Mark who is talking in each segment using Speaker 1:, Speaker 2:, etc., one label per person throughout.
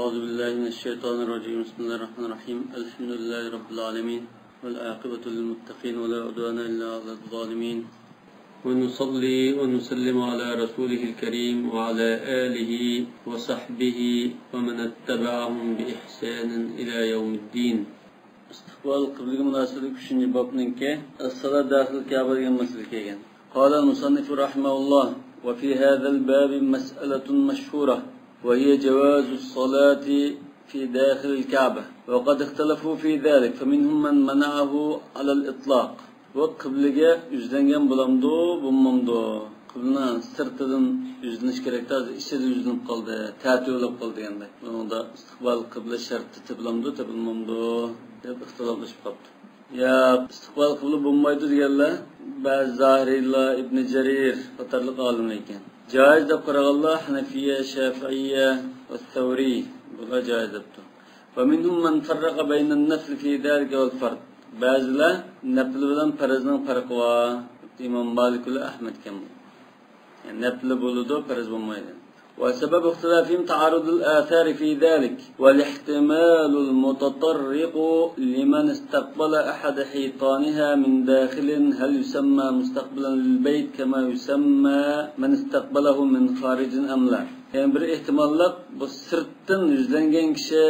Speaker 1: أعوذ بالله من الشيطان الرجيم. بسم الله الرحمن الرحيم. الحمد لله رب العالمين والعاقبة للمتقين ولا عدوان إلا على الظالمين. ونصلي ونسلم على رسوله الكريم وعلى آله وصحبه ومن اتبعهم بإحسان إلى يوم الدين. استقبال قبل مناسبة كشني بابنك الصلاة داخل الكعبة مسلكين. قال المصنف رحمه الله: وفي هذا الباب مسألة مشهورة وهي جواز الصلاة في داخل الكعبة، وقد اختلفوا في ذلك، فمنهم من منعه على الإطلاق. وقبلغا yüzlengen bulamdı, bulmamdı. Kıblına sırtıdan yüzleniş gerekti, içeri yüzlenip kaldı, tati olup kaldı yani. Onun da istikbal kıble şartı tıblamdı, tıbılmamdı. Hep ihtilaflaşıp kaldı. Ya istikbal kıble bulmaydı diyorlar. Bazı Zahirullah İbn Cerir Katarlık alimleyken. Caiz de Karagallah, Hanefiye, Şafiiye ve Thawri. Bu da caiz yaptı. Ve minhum men farraka beynen nefl fi dâlike vel fard. Bazılar nefl bilen farzning farqi var. İmam Malik ile Ahmed kim? Yani nefl buludu, farz bulmaydı. وسبب اختلافهم تعارض الآثار في ذلك والاحتمال المتطرق لمن استقبل أحد حيطانها من داخل هل يسمى مستقبلا للبيت كما يسمى من استقبله من خارج أم لا. Yani bir ihtimallik bu sırttan yüzlengen kişi,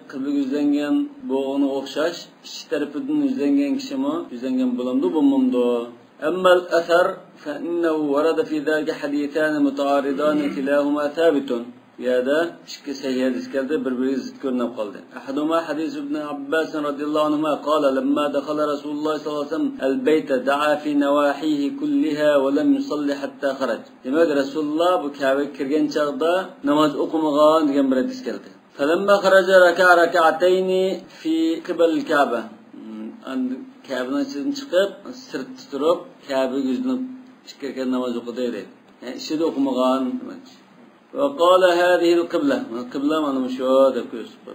Speaker 1: kıble yüzlengen boğunu okşaş, iç tarafından yüzlengen kişi mi? Yüzlengen bulamdı, bulmamdı. أما الأثر فإنه ورد في ذلك حديثان متعارضان كلاهما ثابت. هذا شك سيئة ذكرت بربريز ذكرنا قلده. أحدهما حديث ابن عباس رضي الله عنهما قال: لما دخل رسول الله صلى الله عليه وسلم البيت دعا في نواحيه كلها ولم يصلي حتى خرج. demek رسول الله bu Kabe'ye kirgen çağda namaz okumagan degan bir hadis keldi. فلما خرج ركع ركعتين في قبل الكعبة. Kabe'den içinden çıkıp sırt tutup Kabe'ye yüzlenip çıkarken namaz okudu dedi. Yani işi de okumagan demek. Ve qala hadihi el-kıble. Kıble manı şu da kösüp.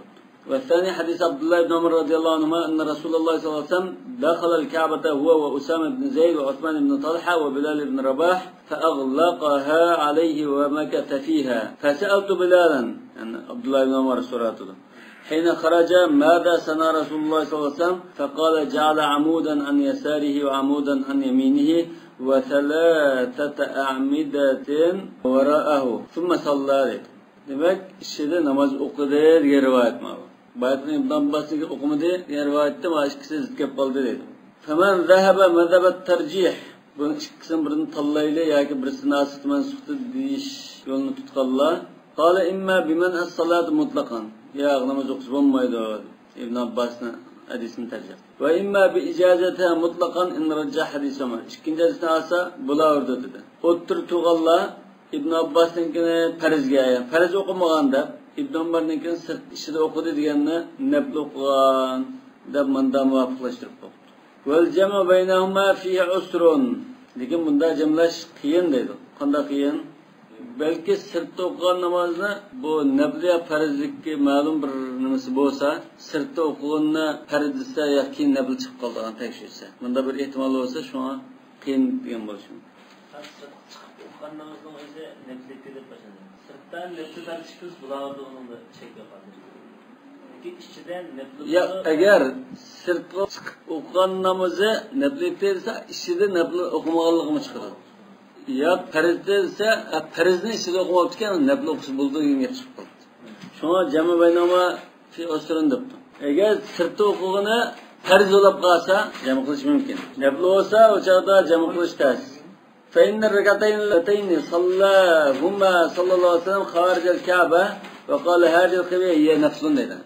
Speaker 1: Ve thani hadis Abdullah ibn Umar radıyallahu anhuma enne Resulullah sallallahu aleyhi ve sellem dakhala el-Ka'bete huve ve Usame ibn Zeyd ve Osman ibn Talha ve Bilal ibn Rabah feaglaqaha aleyhi ve mekete fiha. Fese'altu Bilalan. Yani Abdullah ibn Umar soradı. حين خرج ماذا صنع رسول الله صلى الله عليه وسلم فقال: جعل عمودا عن يساره وعمودا عن يمينه وثلاثة أعمدة وراءه ثم صلى. Demek işede namaz okudu diye rivayet mi var? Bayatın İbn Abbas'ın okumadı diye rivayette başkası zikret kaldı dedi. Femen zehebe mezhebet tercih. Bunun ikisinin birini tallayla ya ki birisini asıt mensuftu deyiş yolunu tutkallar. Kale imma bimen es-salatu mutlakan. Ya namaz okusu bulmaydı İbn Abbas'ın hadisini tercih. Ve imma bi icazete mutlakan in racah hadisi ama. İkinci hadisini alsa bulavurdu dedi. Ottur tuğalla İbn Abbas'ınkini perizge yani. Periz okumaganda İbn Ömer'ninkini sırt işide okudu diyenine nebl okugan da manda muvafıklaştırıp okudu. Vel cema beynehuma fihi usrun. Lekin bunda cemlaş kıyın dedi. Kanda kıyın? Belki sırtta okugan namazını bu nebliye perizlikki malum bir namazı olsa sırtta okuganına periz ise ya ki nebli çıkıp kaldıgan tekşirse. Bunda bir ihtimal olsa şu an kıyın diyen bolsun.
Speaker 2: Okugan namazının özü neblikte de başladı. Sırttan nebli tartışkız bulavada onun da çek yapardı. Peki işçiden nebli...
Speaker 1: Ya eğer sırtta okugan namazı neblikte ise işçide nebli okumağalığı mı çıkar? Ya perizde ise perizini işçide okumalıkken nebli okusu bulduğu gün geçip kaldı. Şuna cemi beynama fi osturun döptüm. Eğer sırtta okuğunu periz olup kalsa cemi kılıç mümkün. Nebli olsa o çağda cemi kılıç ters. فإن الركعتين اللتين صلاهما صلى الله عليه وسلم خارج الكعبة وقال هذه القبلة هي نفل dedi.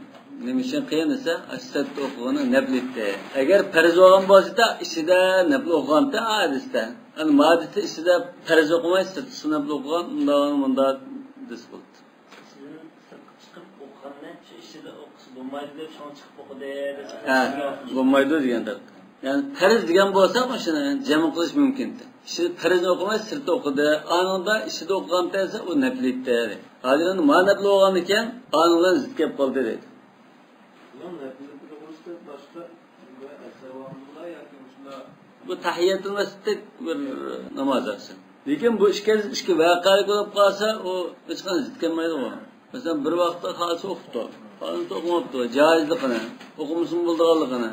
Speaker 1: Demişin kıyın ise asset okuğunu neblitte. Eğer periz olan basita işide nebli okuğan da adiste. Yani madite işide periz okumayı sırtısı nebli okuğan bunda dis buldu.
Speaker 2: Sizin çıkıp okuğan ne? İşide okusu bulmaydı deyip şu an çıkıp okudu.
Speaker 1: Bulmaydı diyenler. Yani periz diyen bolsa başına yani cemi kılış mümkündü. İşte perizni okumayı sırtta okudu. Anında işide okugan terse o neblitte dedi. Hadirin ma nebli olan iken anından zitkep kaldı dedi. Bu tahiyyatül mescid bir namaz aksın. Lekin bu işki vakaylık olup kalsa o hiç kan zitkenmeydi o. Mesela bir vaqtda xalsa o'qibdi, xalsa o'qimabdi, joizligini, o'qimishim bo'lganligini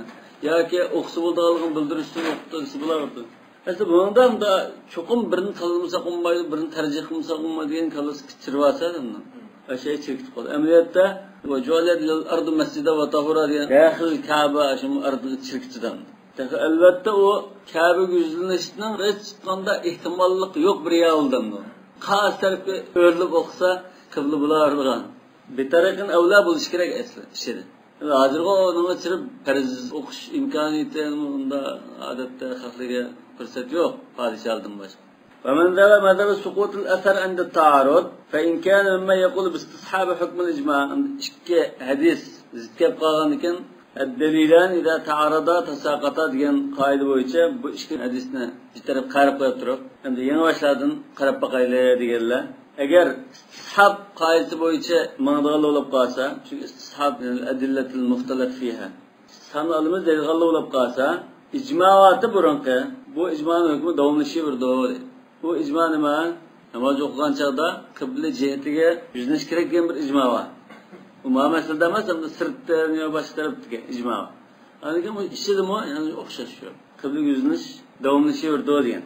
Speaker 1: yoki o'qisa bo'lganligini bildirish uchun o'qibdi desa bo'lardi. Aslida bundan da cho'qim birini tanlasa olmaydi, birini tarjih qilmasa olmaydi degan kallas kichirvasa endi. Şey çekti qoldi. Amaliyotda va jo'lal ardu masjida va tahura degan daxil Ka'ba shu ardiga chirkchidan. Albatta o Ka'ba yuzlanishning hech qanday ehtimollik yo'q bir yo'ldan. Qas tarafga o'rlib o'qsa qibla bo'lardigan. Betaraqin avla bo'lish kerak asli ishida. Hozirga nima chirib farz o'qish imkoniyati unda odatda xalqlarga fursat yo'q, podshohdan boshqa. ومن ذهب مذهب سقوط الأثر عند التعارض فإن كان مما يقول باستصحاب حكم الإجماع إشكي حديث ذكر قاغن كان الدليلان إذا تعارضا تساقطا ديان قاعدة بويتشا bu إشكي حديثنا bir taraf qarab qo'yib turib endi yangi boshlardan qarab baqayli deganlar agar istishab qoidasi bo'yicha ma'nolar bo'lib qolsa chunki istishab adillatul muxtalaf fiha sanalimiz deyilgan bo'lib qolsa ijmoati burunqi bu ijmoning hukmi davomlashaverdi. Bu icma nima? Namoz o'qigan chaqda qibla jihatiga yuzlanish kerak degan bir ijmo bor. Bu masalada emas, hamda sirtdan yo boshqa tarafdagi ijmo. Lekin bu ishidimi, ya'ni o'xshash shu. Qibla yuzlanish davomlashaverdi degan.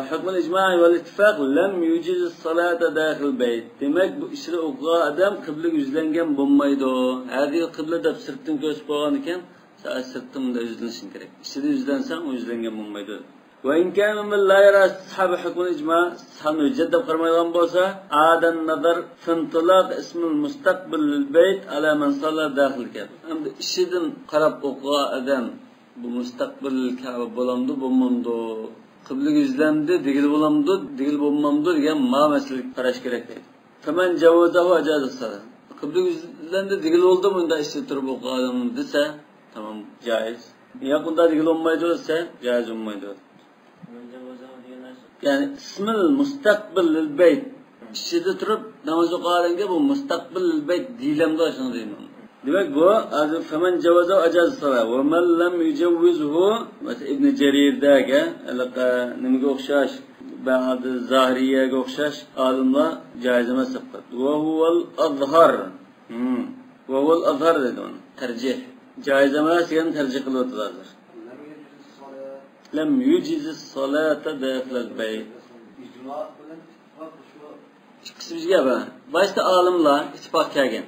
Speaker 1: Hukm al-ijma' wal ittifaq lam yujiz as-salata dakhil bayt. Demak bu ishni o'qigan odam qibla yuzlangan bo'lmaydi. Hadi qibla deb sirtdan ko'rsatib qo'ygan ekan, sirtdan yuzlanishing kerak. Ishida yuzlansang, u yuzlangan bo'lmaydi. وإن كان من لا يرى استصحاب حكم الإجماع سنجد قرميان بوسا عاد النظر في انطلاق اسم المستقبل للبيت على من صلى داخل الكعبة. أمد إشدن قرب أقوى أدم بمستقبل الكعبة بولامدو بومامدو قبل yüzlendi digil bulamdı digil bulmamdı diyen ma mesele qarash kerak deydi. Faman javozahu ajaza salat. Qibla yüzlendi digil oldu bunda işte turib o'qigan desa tamam joiz. Yaqinda digil olmaydi desa joiz olmaydi. Yani ismil mustaqbil lil bayt ishida turib namoz o'qiganga bu mustaqbil lil bayt dilamda shuni deyman. Demak bu hozir faman javoza ajaz salat va man lam yujawizhu mesela ibn Jarirdaga alaqa nimaga o'xshash ba'd Zahiriyaga o'xshash olimlar joiz emas deb qo'ydi. Va huval azhar. Va huval azhar dedi uni. Tarjih. Joiz emas degan tarjih qilib o'tadi. Lam yujiz as-salata dakhil al-bayt. İcma bilan ittifoq shu ikkisi gap. Boshqa olimlar ittifoq qilgan.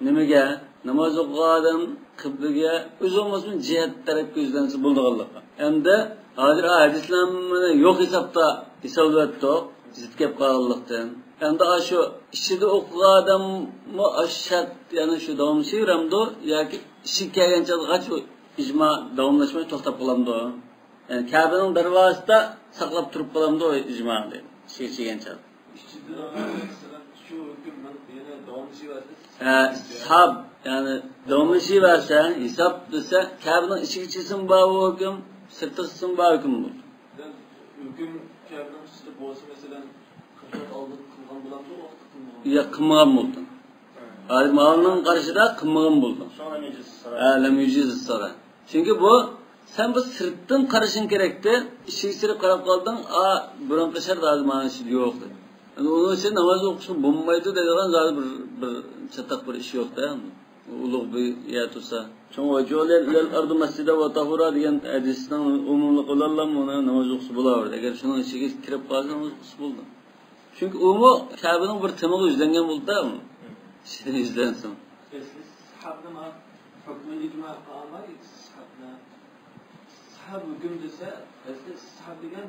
Speaker 1: Nimaga? Namoz o'qigan qiblaga o'zimizning jihat tarafga yuzlansa bo'lganligi. Endi hozir hadislarni yo'q hisobda hisoblatdi, zid gap qolganlikdan. Endi shu ishida o'qigan odammi ashad, ya'ni shu davomlashaveramdi yoki ishi kelgancha g'achu ijmo davomlashmay to'xtab qolamdi. Yani Kabe'nin darvazasida saqlab turib qolamdi o ijmo deydi. Chekchigancha. Shu hukmdan yana davomlashaversa. Sab, yani davomlashaversa, hisob desa, Kabe'nin ichigachisin bor hukm, sirtisin bor hukm bu. Hukm Kabe'nin ichida bo'lsa, masalan, qiblat oldi qilgan bo'lamdi, vaqt qilmagan. Yo'q, qilmagan bo'ldi. Alimlarning qarashida qilmagan bo'ldi. Lam yujiz as-salat. Chunki bu sen bu sirtdan qarashing kerakda, ishga kirib qarab qolding, burunqi shart azmanishi yo'q dedi. Yani onun için namoz o'qishni bo'lmaydi deydigan bir chataq bir ish yo'q-da. Ulug' bir yat olsa. Chunki vajolal ardu masjida va tahura degan hadisdan umumli qo'llangan uni namoz o'qisa bo'laveradi. Agar shuning ichiga kirib qolsa namoz o'qisa bo'ldi. Chunki umu Ka'baning bir timog'i yuzlangan bo'ldi-da. Shuni yuzlansin. Sahabna hukmi ijmo qilmay, sahabna sahab hukm desa, sahab degan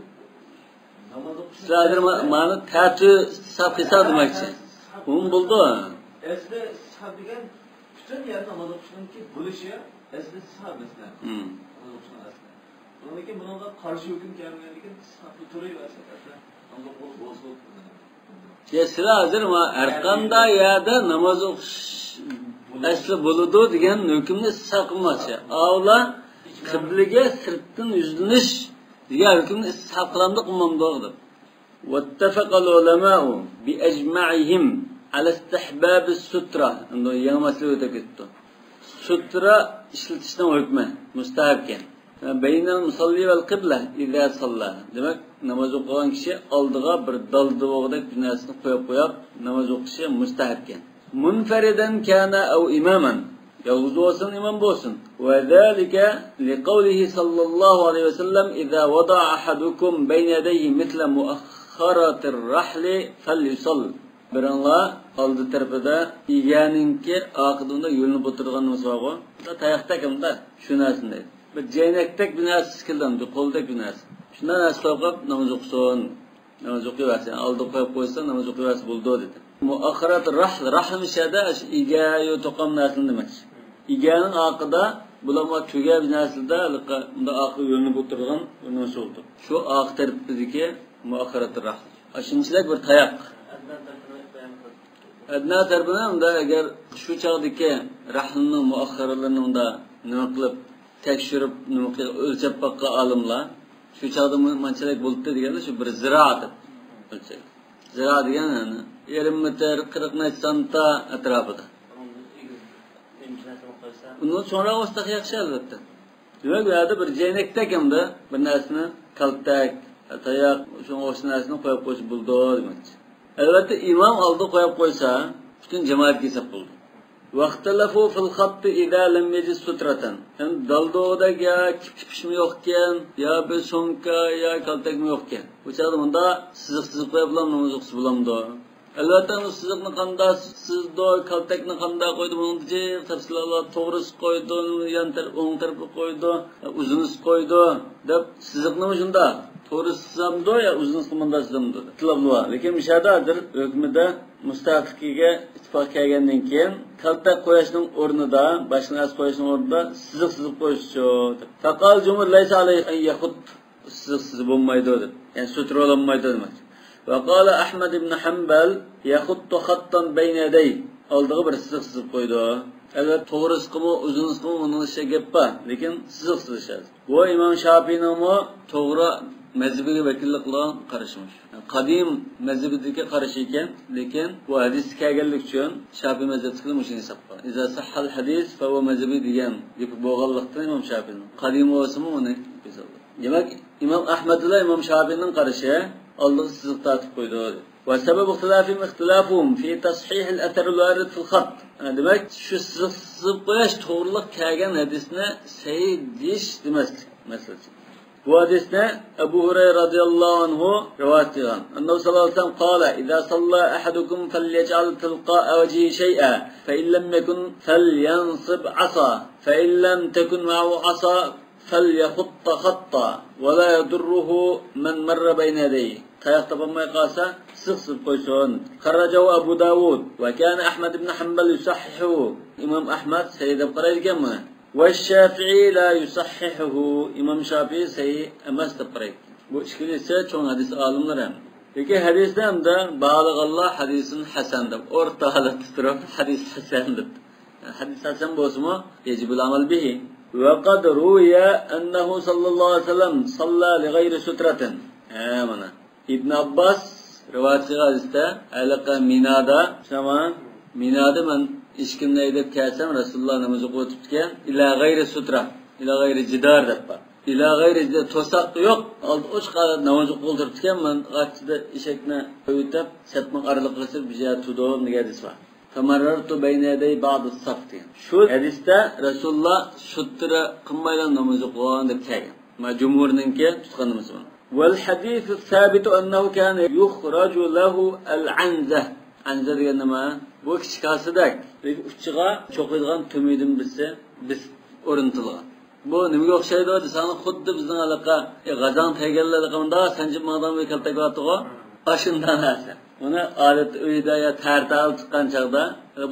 Speaker 1: namoz o'qish. Sizlar ma'ni ta'ti sahab hisob demoqchi. Umum bo'ldi. Asli sahab degan butun yer namoz o'qishninki bo'lishi asli sahab asli. Namoz o'qishning asli. Lekin bunga qarshi hukm kelganligidan sahabni turaversa asli namoz o'qish bo'lsa. Sizlar hozir har qanday yerda namoz o'qish asli bo'ladi degan hukmni sahab qilmoqchi. Avla qiblaga sirtdan yuzlanish degan hukmni sahab qilamdi qilmamdi. Wattafaqa al-ulama'u bi ajma'ihim ala istihbab as-sutra. Endi yangi masala o'tib ketdi. Sutra ishlatishning hukmi mustahab-kan. Baynal musalli val qibla idza salla. Demak, namoz o'qigan kishi oldiga bir daldivoqdek bir narsani qo'yib namoz o'qishi mustahab-kan.
Speaker 3: munfaridan kana aw imaman. Yalğız olsun imam olsun. Ve zalika liqawlihi sallallahu aleyhi ve sellem iza wada'a ahadukum bayna yadayhi misla muakhkharatir rahli falyusall. Birinla aldı tarafida iyaninki aqidunda yo'linib o'tirganimiz bor. Tayoqda kimda shunasin deydi. Bir jeynakdek binasi sikildi, qo'ldek binasi. Shundan asqoqib namoz o'qisin. Namoz o'qiyversin. Aldı qo'yib qo'ysa namoz o'qiyversa bo'ldi dedi. Muakhkharat rahl mishada iga yo to'qam naslini demak. Iganing aqida bulama tuga binasida unda aqib yo'linib o'tirgan nima bo'ldi. Shu aq tarafidagi muakhkharat rahl. Ashunchalik bir tayoq. Adna tarbiyadan unda agar shu chog'dagi rahlning muakhkharalarini unda nima qilib tekshirib nima qilib o'lchab baqqan olimlar shu chog'da manchalik bo'ldi deganda shu bir ziroat o'lchak. Ziroat degani 20 metr 40 santa atrofida. Undan sonra o'stak yaxshi albatta. Demak, bu yerda bir jeynakda kimda bir narsani kaltak, tayoq shu narsani qo'yib qo'yish bo'ldi demoqchi. Albatta imom oldi qo'yib qo'ysa, butun jamoat kesib bo'ldi. Vaqtalafu fil xatti idza lam yajid sutratan. Ham daldodaga kipishmi yo'qkan, yo bir so'mka, yo kaltakmi yo'qkan. Bu chog'da bunda siziq qo'yib namoz o'qisa bo'lamdi. Albatta bu siziqni qanday sizdo kaltakni qanday qo'ydi buningcha tafsilotlar to'g'risi qo'ydi, yan taraf o'ng tarafga qo'ydi, uzunisi qo'ydi deb siziqni shunda to'g'risi sizamdi yo uzunisi qanday sizamdi. Tilablar. Lekin mishadadir hukmida mustaqilga ittifoq kelgandan keyin kaltak qo'yishning o'rnida, boshqa narsa qo'yishning o'rnida siziq qo'yish-chu. Faqal jumhur laysa alayhi an yaxut siziq bo'lmaydi deb. Ya'ni sutrolanmaydi demak. وقال أحمد بن حنبل يخط خطا بين يديه. Aldığı bir siziq qo'ydi. Evet to'g'risiqmi, uzunisiqmi uning ishi gap bor, lekin siziq sizishadi. Bu Imom Shofiyning to'g'ri mazhabiga vakillik qilgan qarashimiz. Qadim mazhabidagi qarash ekan, lekin bu hadis kelganlik uchun Shofiy mazhabiga mushuni hisob qilgan. Iza sahhal hadis fa huwa mazhabi degan deb bo'lganlikdan Imom Shofiyning qadim o'simi uni hisoblaydi. Demak, Imom Ahmadullah Imom Shofiyning qarashi aldığı siziq tatib qo'ydi. Ve sebep ihtilafum fi tashih al-athar al-warid fi al-khat. Demek şu siziq qo'yish to'g'riliq kelgan hadisni sahih deyish demaslik masalasi. Bu hadisni Abu Hurayra radhiyallohu anhu rivoyat qilgan. Annabi sallallohu alayhi vasallam qala: "Iza salla ahadukum falyaj'al tilqa'a wajhi shay'an, fa in lam yakun falyansib 'asa, fa in lam takun ma'ahu 'asa فَلْيَخُطَّ خَطًّا وَلَا يَضُرُّهُ مَنْ مَرَّ بَيْنَ يَدَيْهِ." Tayoq topolmay qolsa, siq qo'ysin. Qarrajahu Abu Dawud va kana Ahmad ibn Hanbal yusahhihu. Imom Ahmad sahih deb qaraydigan buni. Va Shafi'i la yusahhihu. Imom Shafi'i sahih emas deb qaraydi. Bu ikkilisi cho'ng hadis olimlar ham. Lekin hadisda hamda ba'liq Allah hadisin hasan deb o'rta holatda turib hadis hasan deb. Hadis hasan bo'lsa-mu, yajibul amal bihi. وقد روي أنه صلى الله عليه وسلم صلى لغير سترة. mana İbn Abbas rivayet qiladi. Alaqa minada men ishkimni aydab kelsam Rasululloh namoz o'qitgan ila g'ayri sutra, ila g'ayri jidar deb. Ila g'ayri to'saq yo'q. Oldi o'chqar namoz o'qiltirgan men g'achida eshakni o'ytab, satmoq araliq qilib bijatudo degan var. Famarartu bayna yaday ba'd as-saf. Shu hadisda Rasululloh sutra qilmaylan namoz o'qigan deb kelgan. Ma jumhurninki tutganimiz buni. Wal hadith sabit annahu kana yukhraju lahu al-anza. Anza degan nima? Bu kichikasidek, uchiga cho'qiydigan to'miydim biz o'rintilgan. Bu nimaga o'xshaydi desani xuddi bizning alaqa g'azon tayyorlaganida sanjib madam ve kaltakatiga ashundan narsa. Buni odat uyda ya tartaqal chiqqan chaqda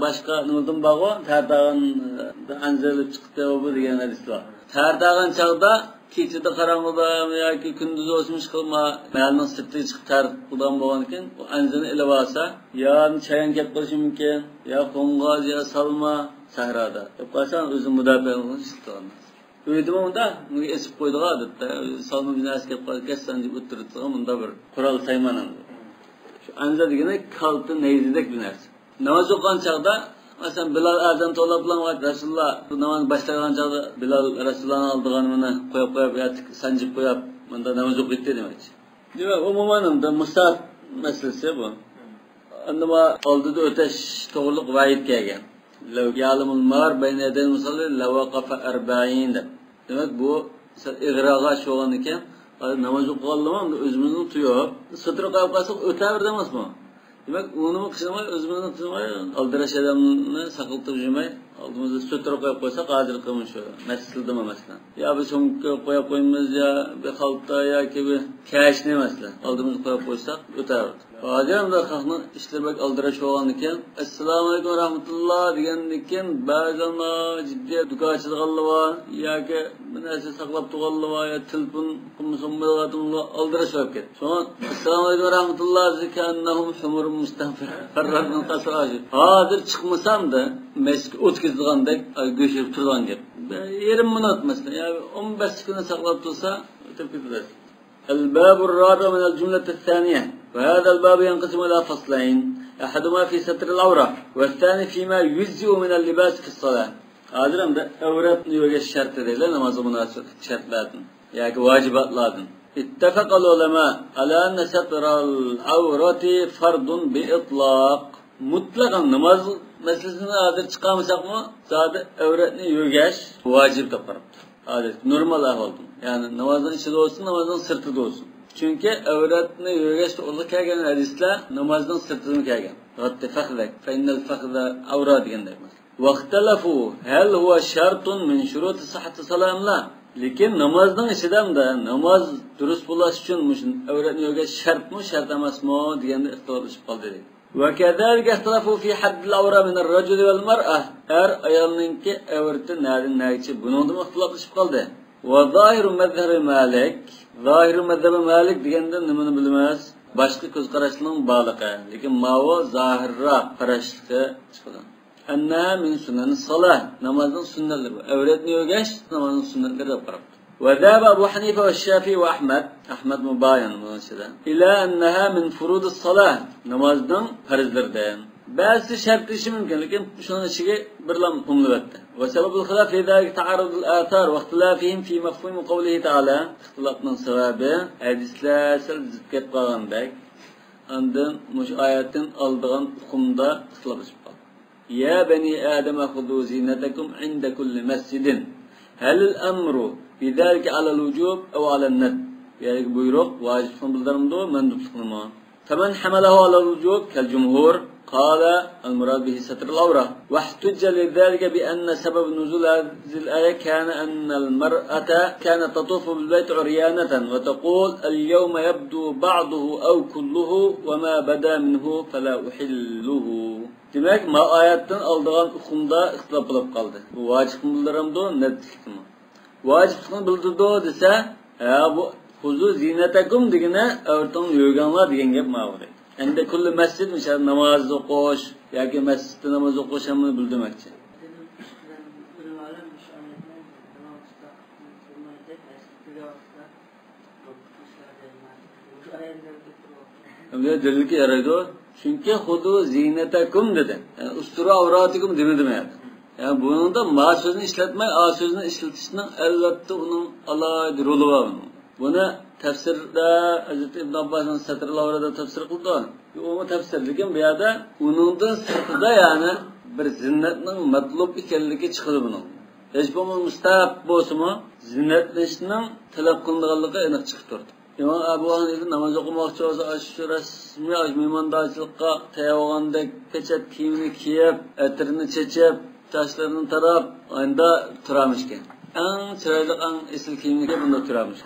Speaker 3: boshqa nimadan bog'o tartaqan anzalib chiqdi bu degan hadis bor. Tartaqan chaqda kechida qarong'ida yoki kunduz o'smish qilma, malning sirtiga chiqib tartaqdan bo'lgan ekan, bu anzani ilib olsa, yo chayon kelib qolishi mumkin, yo qo'ng'oz yo salma sahroda. Deb qo'ysan o'zi mudofaa qilish kerak. Uyda unda bunga esib qo'ydiga odatda salma binasi kelib qolgan deb o'tirib bunda bir qurol saymanan. Şu anza degani kaltı neyzidek bir narsa. Namoz o'qigan chaqda, masalan Bilal azan to'lablan Rasululloh namoz boshlagan chaqda Bilal Rasulullohni oldiganini qo'yib sanjib qo'yib, bunda namoz o'qiydi demoqchi. Demak, umuman unda musaf masalasi bu. nima oldida o'tash to'g'riliq va'id kelgan. Law ya'lamul mar bayna yaday musalli lawaqafa 40 deb. Demak bu ig'roga sho'g'an ekan. Namoz o'qiganlar o'zimizni tuyib, sitr qo'yib qolsak o'taverdi emasmi? Demak, uni qilmay o'zimizni tuymay, aldirash odamni saqlatib yurmay, oldimizda sitr qo'yib qo'ysak, hozir qilmish shu. Masjidda masalan. Ya biz so'mga qo'yib qo'yamiz ya, bir xalta yoki bir kashni masalan. Oldimizga qo'yib qo'ysak o'taverdi. Hozir ham da xalqni ishlab aldirash bo'lgan ekan. Assalomu alaykum rahmatulloh degandan keyin ba'zan jiddiy dukochilik qildilar yoki bir narsa saqlab turganlar yo telefon qilmasam aldirash bo'lib ketdi. So'ng assalomu alaykum rahmatulloh zikannahum humurun mustanfir. Farradun qasraj. Hozir chiqmasam-da mesk o'tkazilgandek go'shib turgan gap. 20 minut masalan, yo 15 kun saqlab tursa o'tib ketadi. الباب الرابع من الجملة الثانية وهذا الباب ينقسم إلى فصلين أحدهما في ستر العورة والثاني فيما يجزئ من اللباس في الصلاة. هذا ده أورات يوجد الشرط ده نماز مناسب شرط لازم يعني واجبات لازم. اتفق العلماء على أن ستر العورة فرض بإطلاق مطلقا نماز meselesini hozir chiqarmasakmi, zodi avratni yo'gash vojib deb qarabdi. Hozir normal ahvolda. Ya'ni namozning ichida bo'lsin, namozning sirtida bo'lsin. Chunki avratni yo'gash to'g'ri kelgan hadislar namozning sirtidan kelgan. Hatta fakhdak, fa innal fakhda awra degandek. Vaqtalafu hal huwa shartun min shurut sihhati salamla. Lekin namozning ichidamda namoz durust bo'lish uchun mushin avratni yo'gash shartmi, shart emasmi deganda ixtiloflashib qoldi. وكذلك اختلفوا في حد العورة من الرجل والمرأة. أيالنك أورت نادن نايتشي بنودم اختلافلashib qoldi. وظاهر مذهب مالك ظاهر مذهب مالك deganda nimani bilmas? Boshqa ko'z qarashning baliqi. Lekin mavo zohirroq qarashga chiqadi. Anna min sunanis salah. Namozning sunnatlari. Avratni yo'gash namozning sunnatlari deb qarabdi. وذهب أبو حنيفة والشافعي وأحمد مباين إلى أنها من فروض الصلاة نمازدن فرزلردن بس شرط ممكن لكن شلون الشيء برلم قملته وسبب الخلاف في ذلك تعارض الآثار واختلافهم في مفهوم قوله تعالى اختلاف من صوابه حديث لا سلزكت قاندك عندن مش آيات ألدغن قمدا اختلاف سبحان يا بني آدم خذوا زينتكم عند كل مسجد هل الأمر بذلك على الوجوب أو على الند يعني بيروق واجب بالدرمدو مندوب سكنما فمن حمله على الوجوب كالجمهور قال المراد به ستر العورة واحتج لذلك بأن سبب نزول هذه الآية كان أن المرأة كانت تطوف بالبيت عريانة وتقول اليوم يبدو بعضه أو كله وما بدا منه فلا أحله. Demek ma ayetten aldığan hukumda ixtilaf bo'lib qoldi. Bu vojib bildiramdi, nadlikmi? Vojibni bildirdi desa, bu huzu zinatakum degani avratni yo'ganlar degan gap ma'qul. Endi kulli masjid misal namoz o'qish yoki masjidda namoz o'qish ham bildirmoqchi. Endi dalilga yaraydi. Chunki xudu zinatakum dedi. Yani usturu avratikum demaydi. Yani bunun da ma sözünü işletmey, a sözünü işletişinin elbette onun alaydı rolü var. Bunu tefsirde Hazreti İbn Abbas'ın Satr-ı Avra'da tefsir kıldı. Onu tefsirliken bir yerde onun da sırtıda yani bir zinnetinin matlub ikenligi çıkıdı bunun. Hiç bu müstahap bolsa mu zinnetleşinin talep kılındığılığı enik çıkıp durdu. İmam Ebu Hanife namaz okumakçı olsa aşı resmi mehmandarchilikqa tayyorgandek pechat kiyimini kiyib, etirini chechib, tashlarini tarab, onda turamish ekan. Eng chiroyli, eng esil kiyimni kiyib bunda turamish.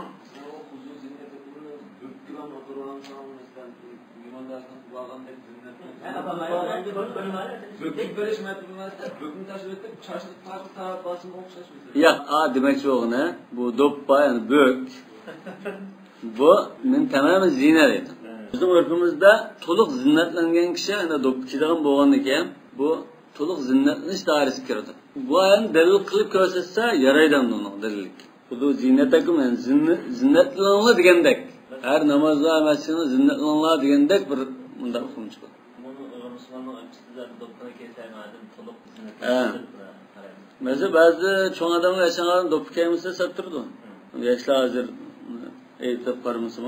Speaker 3: Yo'q, demakchi o'g'ini, bu do'ppa, ya'ni bök. Bu men tamamen zina dedi. Bizim örfümüzde to'liq zinnatlangan kishi ana do'ppichidan bo'lgandan keyin bu to'liq zinnatlanish doirasiga kiradi. Bu ayni dalil qilib ko'rsatsa yaraydi uni dalillik. Bu zinatakum yani zinnatlanlar degandek. Har namozda masjidni zinnatlanlar degandek bir bunda hukm chiqadi.
Speaker 2: Bunu Rasulullohning aytishiga do'ppini keltirmadim, to'liq zinnatlantirib.
Speaker 3: Mesela bazı çoğun adamlar yaşanan do'ppi kiymasa sattirdi. Yoshlar hozir aytib qarmasa,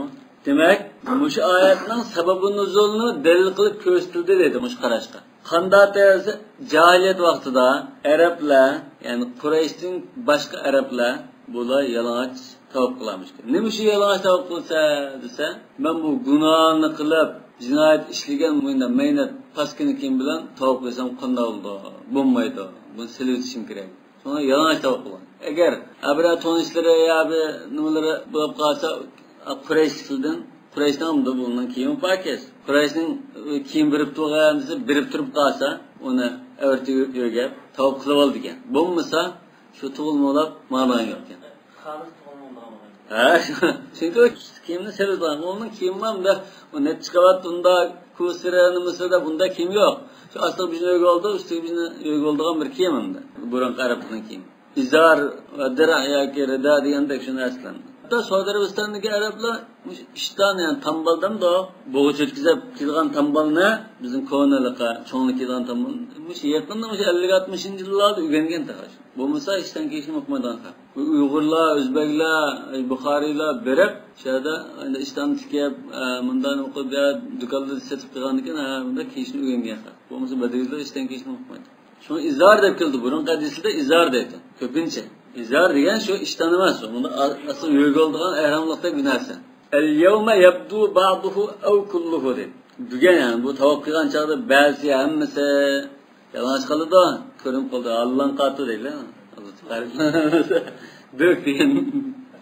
Speaker 3: Demek, bu ayetning sababi nuzulni dalil qilib ko'rsatildi dedi bu qarashqa. Qanday tersi jahiliyat vaqtida Arablar, ya'ni Qurayshning boshqa Arablar bular yalang'och tavaf qilamish. Nima shu yalang'och tavaf qilsa desa, men bu gunohni qilib jinoyat ishlagan mayna paskinikin bilan tavaf qilsam qanday bo'ldi? Bo'lmaydi. Buni silib o'tishim kerak. Sonra yalang'och tavaf qilgan. Agar abra tonishlari yoki nimalari bo'lib qolsa Qurayshdan Qurayshdan bundan kiyim pakas. Qurayshning kiyim birib turgan desa, birib turib qolsa, uni avtiga o'rgab tavaf qilib oldi ekan. Bo'lmasa, shu tug'ilmoqlab ma'no yo'q ekan.
Speaker 2: Xolis tug'ilmoqlab.
Speaker 3: Ha, chunki kiyimni sevadigan, onun kiyimi hamda o net chiqavat unda kusira nimasida bunda kiyim yo'q. Shu asli bizni yo'q oldi, ustiga bizni yo'q oldigan bir kiyim hamda. Burun qarabning kiyimi. İzar ve dira yoki rida degandek shuni aslandi. Hatta Saudiya Arabistonidagi arablar ishdan, ya'ni tambaldan da bo'g'ich o'tkazib kelgan tambalni bizning ko'naliqa, cho'ngli kelgan tambal, mush yaqinda 50-60-yillarda o'rgangan taxash. Bo'lmasa ishdan kechib o'qmaydigan xalq. Uyg'urlar, o'zbeklar, buxoriylar berib, shada endi ishdan tikib, bundan o'qib, do'konda setib qilgan ekan, bunda kechni o'rgangan xalq. Bo'lmasa badaviylar ishdan kechib o'qmaydi. Şunu izar deb keldi. Burun hadisida izar deydi. Ko'pincha. İzar degan shu ishdan emas. Bunda asl yo'g'oldigan ehramlikda günahsi. El-yawma yabdu ba'duhu aw kulluhu deb. Bugun yani bu tavoq qilgan chaqda ba'zi hammasi yalang'och qildi, ko'rinib qoldi. Allohning qati deydi. Dök degan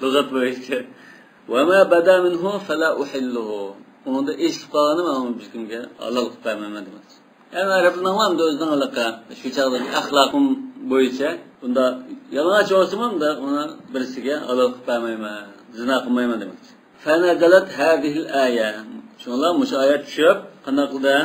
Speaker 3: lug'at bo'yicha. Wa ma bada minhu fala uhilluhu. Unda eshitib qolgani men hech kimga halol qilib bermayman demoqchi. Yani Araplarning ham o'zining alaqa shu chaqdagi axloqim bo'yicha bunda yalang'och olsam da uni birisiga halol qilib bermayman, zina qilmayman demoqchi. Fanazalat hadhihi al-aya. Shunlar mush oyat tushib, qanaqda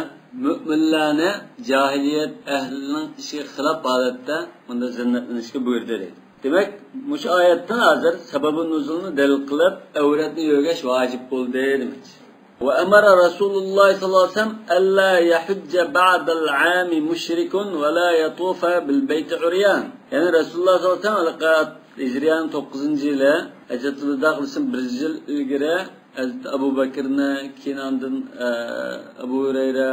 Speaker 3: mu'minlarni jahiliyat ahlining ishiga xilof holatda bunda zinnatlanishga buyurdi deydi. Demak, mush oyatdan hozir sababi nuzulni dalil qilib, avratni yo'gash vojib bo'ldi demoqchi. وأمر رسول الله صلى الله عليه وسلم ألا يحج بعد العام مشرك ولا يطوف بالبيت عريان. يعني رسول الله صلى الله عليه وسلم لقد إجريان 9. yılı Hazreti Veda kılsın 1 yıl ilgiri Hazreti Abu Bakır'ını Kinan'dan Abu Hureyre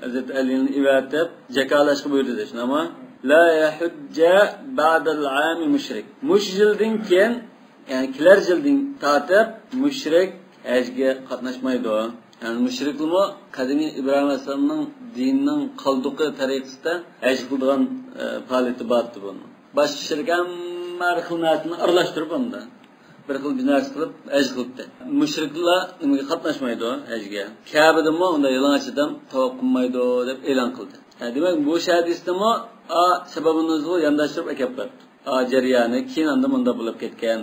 Speaker 3: Hazreti Ali'nin ivatip cekalaşkı buyurdu desin ama La yahujja ba'dal ami mushrik. Mush yıldın ken yani kiler yıldın tatip mushrik hajga qatnashmaydi. Yani mushriklar qadimiy Ibrohim alayhisolamning dinining qalduqi tariqasida haj qilgan faoliyati bordi buni. Boshqa shirkam marxunatni aralashtirib bunda bir xil binoz qilib haj qildi. Mushriklar nimaga qatnashmaydi hajga. Ka'bada unda yalang'ochdan tavoq qilmaydi deb e'lon qildi. Yani demak bu hadisda sababini o'zi yondashtirib akablar. Jarayoni keyin anda bunda bo'lib ketgan.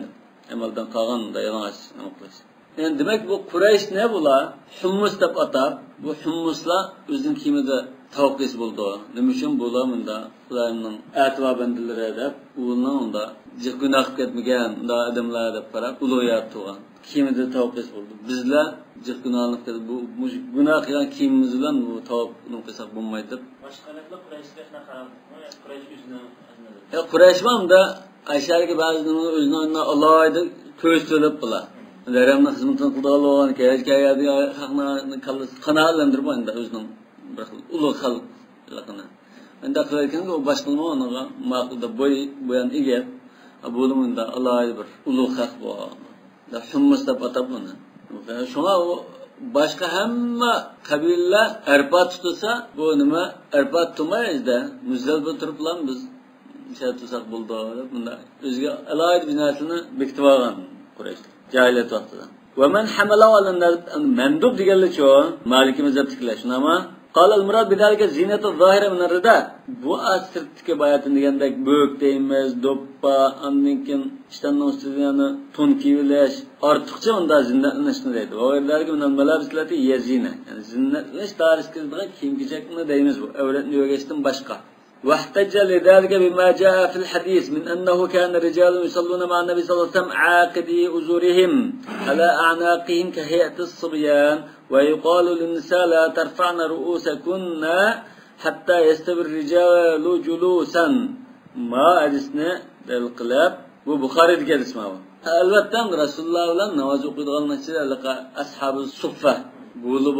Speaker 3: Amaldan qolgan unda yalang'och aniqlash. Yani demek bu Quraysh ne bular? Hummus deb atab, bu hummuslar o'zining kiyimida tavoqis bo'ldi. Nima uchun bular bunda ularning atva bandalari deb, ularning unda gunoh ketmagan unda odamlar deb qarab ulug'iyat turgan. Kiyimida tavoqis bo'ldi. Bizlar gunohlik deb bu gunoh qilgan kiyimimiz bilan bu tavoqni qilsak bo'lmaydi deb.
Speaker 2: Boshqalarga Qurayshga shunaqa qarab, Quraysh o'zining
Speaker 3: Ya Quraysh hamda Aysharga ba'zining o'zining Allohga ko'rsatib bular. Deramni xizmatini qildigan kayadi haqni qanoatlantirib endi o'zining bir xil ulug' xalqini. Endi qilayotgan u boshqalma unaga ma'qulda bo'yan ega bo'limida Alloh bir ulug' xalq bor. Da hummus deb atab buni. Shunga boshqa hamma qabilalar arpat tutsa, bu nima arpat tutmaydi. Muzdalba turib bilan biz tutsak bo'ldi deb bunda o'ziga alohida binosini bekitib olgan Quraysh. Cahiliyet vaqtida. Ve men hamala olanlar mendub deganlicha Maliki mazhab tiklash nama qala al-murad bidalika zinatu zahira min ar-rida. Bu asrtiki bayatin degandek bo'k deymiz, do'ppa, anninkin ishtanning ustidani ton kiyilish, ortiqcha unda zinnatlashni deydi. Va ularga undan malabislati yazina. Yani zinnatlash tarixidagi kiyim-kechakni deymiz bu. Avratni yo'gashdan boshqa. واحتج لذلك بما جاء في الحديث من أنه كان الرجال يصلون مع النبي صلى الله عليه وسلم عاقدي أزورهم على أعناقهم كهيئة الصبيان ويقال للنساء لا ترفعن رؤوسكن حتى يستوي الرجال جلوسا ما أجسنا للقلب Bu Buxoriyda kelishma bu. Albatta Rasululloh bilan namoz o'qiydigan ashabi suffa bo'lib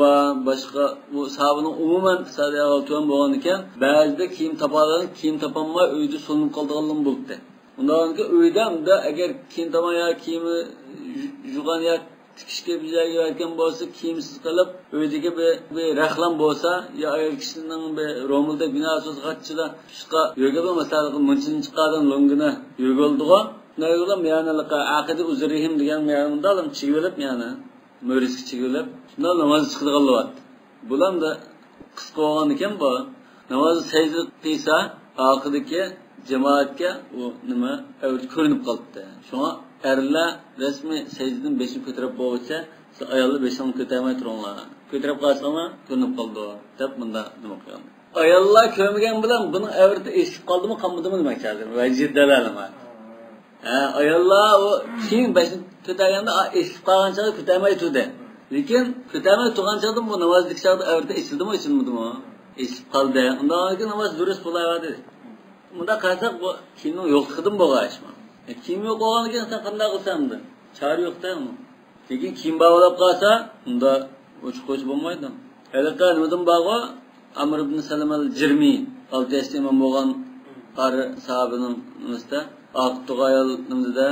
Speaker 3: boshqa bu sahobaning umuman sadaqatun bo'lgan ekan, ba'zida kiyim topadan kiyim topolmay uyda so'nib qoldiganlar bo'ldi. Undan keyin uyda agar kiyim topmay kiyimi yuvgan ya tikishga bizaga aytgan bo'lsa, kiyimsiz qilib uydagi bir rahlam bo'lsa, yo ayol kishining bir romilda binosiz qatchida tushqa yo'g'ida masalan munchini chiqqadan longina yo'g'ildiga, naygolam yani aqida uzrihim degan ma'noda ham chigilib yani mo'riski chigilib shundan namoz chiqadigan bo'lyapti. Bular da qisqa bo'lgan ekan bu. Namoz sajda qilsa, oxirdagi jamoatga u nima ko'rinib qoldi. Shunga erlar rasmiy sajdadan beshini ko'tarib bo'lsa, siz ayollar beshini ko'tarmay turinglar. Ko'tarib qolsanglar ko'rinib qoldi deb bunda nima qilgan. Ayollar ko'rmagan bilan buning avrida eshib qoldimi, qolmadimi demak lazim. Vajib dalalama. Ayollar o keyin beshini ko'targanda eshib qolgancha ko'tarmay turdi. Lekin ko'tarmay turgan chog'da bu namozlik chog'da avrida eshildimi, eshilmadimi? Eshib qoldi. Undan keyin namoz durust bo'laydi. Bunda qarasak bu kiyimning yo'qligidan bo'lgan ish. Kiyim yo'q bo'lgan ekan sen qanday qilsamdi? Chora yo'qda-mi? Lekin kiyim bog'lab qolsa, unda o'chib qo'yish bo'lmaydi. Albatta nimadan bog'o? Amr ibn Salam al-Jirmi, 6 yoshli imom bo'lgan qari sahobaning nimada aqtug'ayal nimada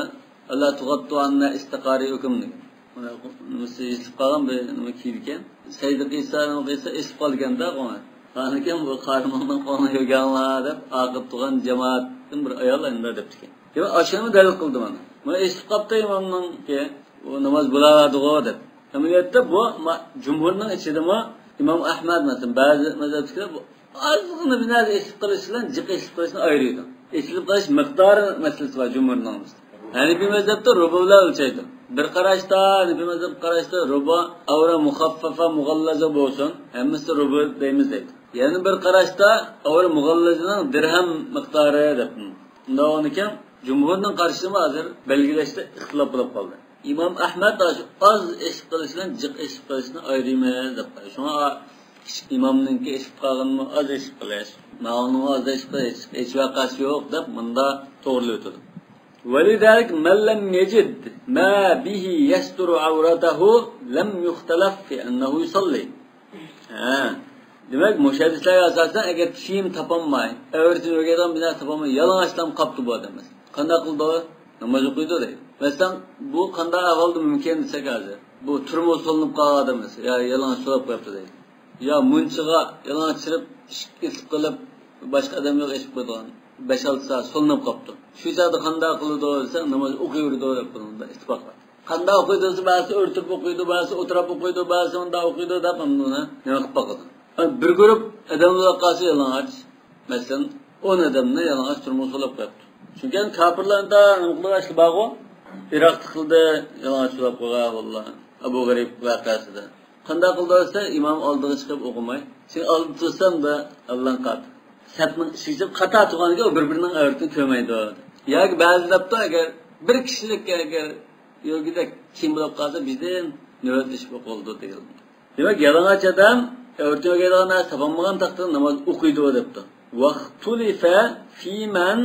Speaker 3: Allah tuqattu anna istiqari hukm degan. Mana nimasi esib qolgan bir nima kiydi ekan. Sayda qilsa esib qolganda qo'na. Qanikan bu qarmondan qoni yo'ganlar deb aqib turgan jamoatdan bir ayol endi debdi ekan. Demak, ashuni dalil qildi mana. Mana esib qoldi imomning u namoz bo'lardi-ku deb. Amaliyotda bu jumhurning ichidami Imom Ahmad masalan ba'zi mazhabchilar bu ozgina binoda esib qilish bilan jiq esib qilishni ayiradi. Esib qilish miqdori masalasi bor jumhurning. Hanifi mazhabda rubolar o'lchaydi. Bir qarashda, Hanifi mazhab qarashda rubo avra muxaffafa mughallaza bo'lsin, hammasi rubo deymiz deydi. Yani bir qarashda avra mughallazaning dirham miqdori deb. Undan ekan jumhurning qarashimi hozir belgilashda ixtilof bo'lib qoldi. İmam Ahmad az esib qilish bilan jiq esib qilishni ayirmaydi deb. Shunga imomninki esib qolganmi az esib qilish, ma'lum az esib qilish, hech vaqasi yo'q deb bunda to'g'ri o'tadi. ولذلك من لم يجد ما به يستر عورته لم يختلف في أنه يصلي. Demek müşahidislerle asasen eğer kiyim tapanmay, öğretim ögeden bina tapanmay, yalan açlam kaptı bu adam mesela. Kanda kıldı o, namaz okuydu değil. Mesela bu kanda avaldı mümkün desek hazır. Bu turmu solunup kaldı mesela, ya yalan solap yaptı değil. Ya munçığa yalan açırıp, işkilip kılıp, başka adam yok eşip koyduğun. 5-6 saat solinib qolibdi. Shu chaqda qanday qildi desa, namoz o'qiyverdi deb bunda ittifoq bor. Qanday o'qiydi desa, ba'zi o'rtib o'qiydi, ba'zi o'tirib o'qiydi, ba'zi unda o'qiydi deb buni nima qilib qo'ydi. Bir guruh odamlar qarshi yalang'och, masalan, 10 odamni yalang'och turmush qilib qo'yibdi. Chunki kofirlarda qilishli bog'u Iroqda qildi, yalang'och qilib qo'ygan vallahi. Abu G'arib voqeasida. Qanday qildi desa, imom oldiga chiqib o'qimay, sen olib tursam da Alloh qat. Satning ishib xato turganiga bir-birining avratini ko'maydi. Yoki ba'zilabda agar bir kishilik agar yo'g'ida kim bo'lib qolsa bizdan navbat ish bo'ldi deyildi. Demak, yalang'och odam avratini o'gaydigan topolmagan taqdirda namoz o'qiydi debdi. Vaqtulifa fi man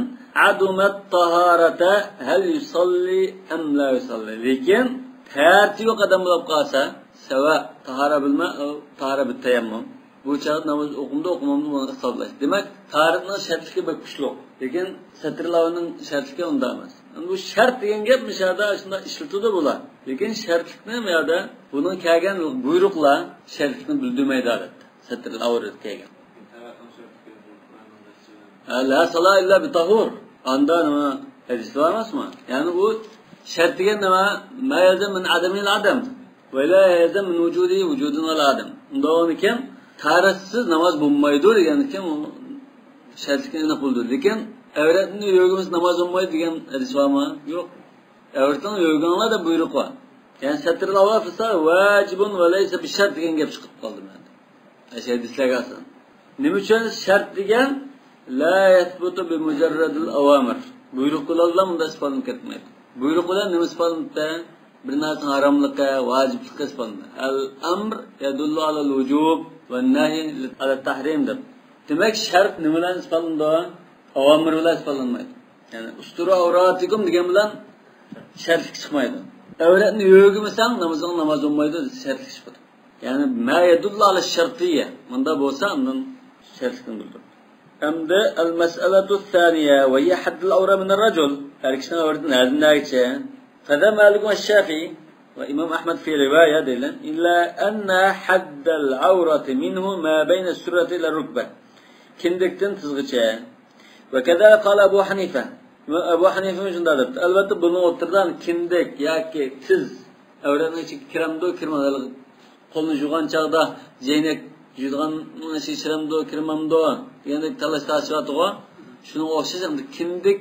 Speaker 3: adumat taharata hal yusalli am la yusalli. Lekin tahorati yo'q odam bo'lib qolsa, sava tahara bilma, tahara bitayammum. Bu chaqda namoz o'qimda o'qimamda buni hisoblash. Demak, tahoratning shartligi bir kuchli. Lekin satrlarning shartligi unda emas. Bu shart degan gap mishada shunda ishlatiladi bular. Lekin shartlikni bu yerda buning kelgan buyruqlar shartlikni bildirmaydi albatta. Satrlar avrat kelgan. La sala illa bi tahur. Anda nima hadis var emasmi? Ya'ni bu shart degan nima? Ma yazam min adamil adam. Va la yazam min vujudi vujudun al adam. Undan ekan taharatsiz namoz bo'lmaydi degan ekan u shartlikni aniq bo'ldi. Lekin avratni yo'g'imiz namoz bo'lmaydi degan hadis bormi? Yo'q. Avratni yo'g'anlar da buyruq bor. Ya'ni satrlar avafsa vajibun va laysa bi shart degan gap chiqib qoldi menda. Hadislarga asosan. Nima uchun shart degan la yathbutu bi mujarradil awamir. Buyruqlar bunda isbot ketmaydi. Buyruqlar nima isbotda? Bir narsaning haromligi, vojiblikka isbotlanadi. Al-amr yadullu ala al-wujub va nahy ala tahrim deb. Demak, shart nimadan isbotlanadi? Avomir bilan isbotlanmaydi. Yani usturu avratikum degan bilan shartlik chiqmaydi. Avratni yo'g'imasang namozing namoz bo'lmaydi shartlik chiqadi. Yani ma yadullu ala shartiyya. Bunda bo'lsa undan shartlikni bildir. Hamda al-mas'alatu thaniya wa hiya hadd al-awra min ar-rajul. Har kishini avratini nazmdagicha. Fada Malik va Shafi'i va Imam Ahmad fi riwaya deylan illa anna hadd al-awrati minhu ma bayna as-surrati ila ar-rukbah. Kindikdan tizgicha. Va kaza qala Abu Hanifa. Abu Hanifa shunday debdi. Albatta buni o'tirdan kindik yoki tiz avratni ichiga kiramdo, kirmadi. Qo'lni yuvgan chaqda zeynek yuvgan nasi chiramdo, kirmamdo degandek talash tashiyotga shuni o'xshash kindik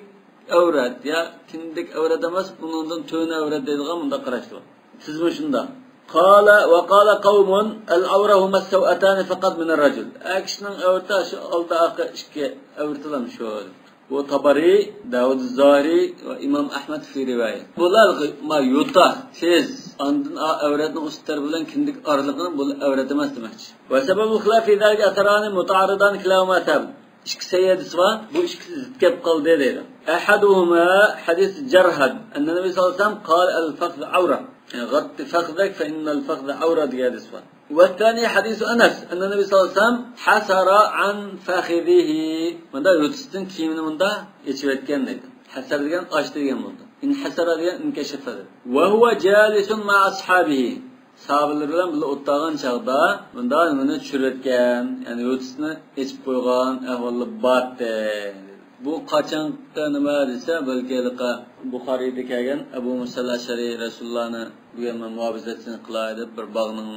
Speaker 3: avrat ya kindik avrat emas, bundan to'ni avrat deydigan bunda qarashdi. Sizmi shunda? Qala va qala qawmun al-awra huma as-saw'atan faqat min ar-rajul. Akishning avrati shu oldagi ikki avratidan shu. Bu Tabari, Davud az-Zahiri va Imam Ahmad fi rivoyat. Bular ma yuta tez andın avratning ustar bilan kindik oralig'ini bu avrat emas demoqchi. Va sababu xilafi zalika atarani muta'aridan kilama tab. İki seyyidisi var, bu ikisi zitkep kaldı dedi. Ahaduhuma hadis Cerhad. Enne Nebi sallallahu aleyhi ve sellem kal el-fakz avra. Yani gatti fakzek fe innel fakz avra diye hadis var. Ve thani hadisu Enes. Enne Nebi sallallahu aleyhi ve sellem hasara an fakhidihi. Bunda yutistin kiyimini bunda geçivetken dedi. Hasar diyen açtı diyen buldu. İn hasara diyen inkeşefe dedi. Ve huve calisun ma ashabihi. Sahabeler bilan birga o'tgan chaqda bunda nimani tushirayotgan, ya'ni yo'tisini echib qo'ygan ahvolda batdi. Bu qachonda nima desa, balki Buxoriyda kelgan Abu Musa al-Ashari Rasulullohni bu yerda muobizatini qilaydi deb bir bog'ning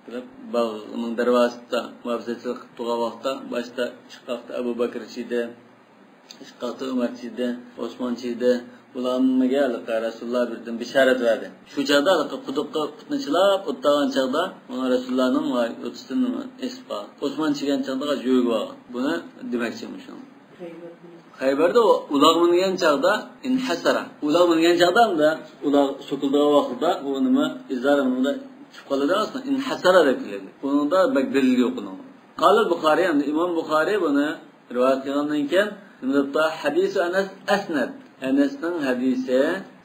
Speaker 3: kirib, bog'ning darvozasida muobizachilik qilib turgan vaqtda boshda chiqqaqda Abu Bakr chiydi, chiqqaqda Umar chiydi, Osmon chiydi. Ulanmaga Rasululloh birdan bishorat berdi. Shu chaqda quduqqa qutnichilab o'tgan chaqda ona Rasulullohning o'tisini esqa. Osmon chigan chaqda jo'g bor. Buni demoqchiman shu. Xaybarda uloq mingan chaqda inhasara. Uloq mingan chaqda uloq so'kildigan vaqtda u nima izarimda chiqib qoladi aslan inhasara deb keladi. Buningda bak dalil yo'q uning. Qala Buxoriy, Imom Buxoriy buni rivoyat qilgandan keyin nimada hadisi Anas asnad. Enes'nin hadisi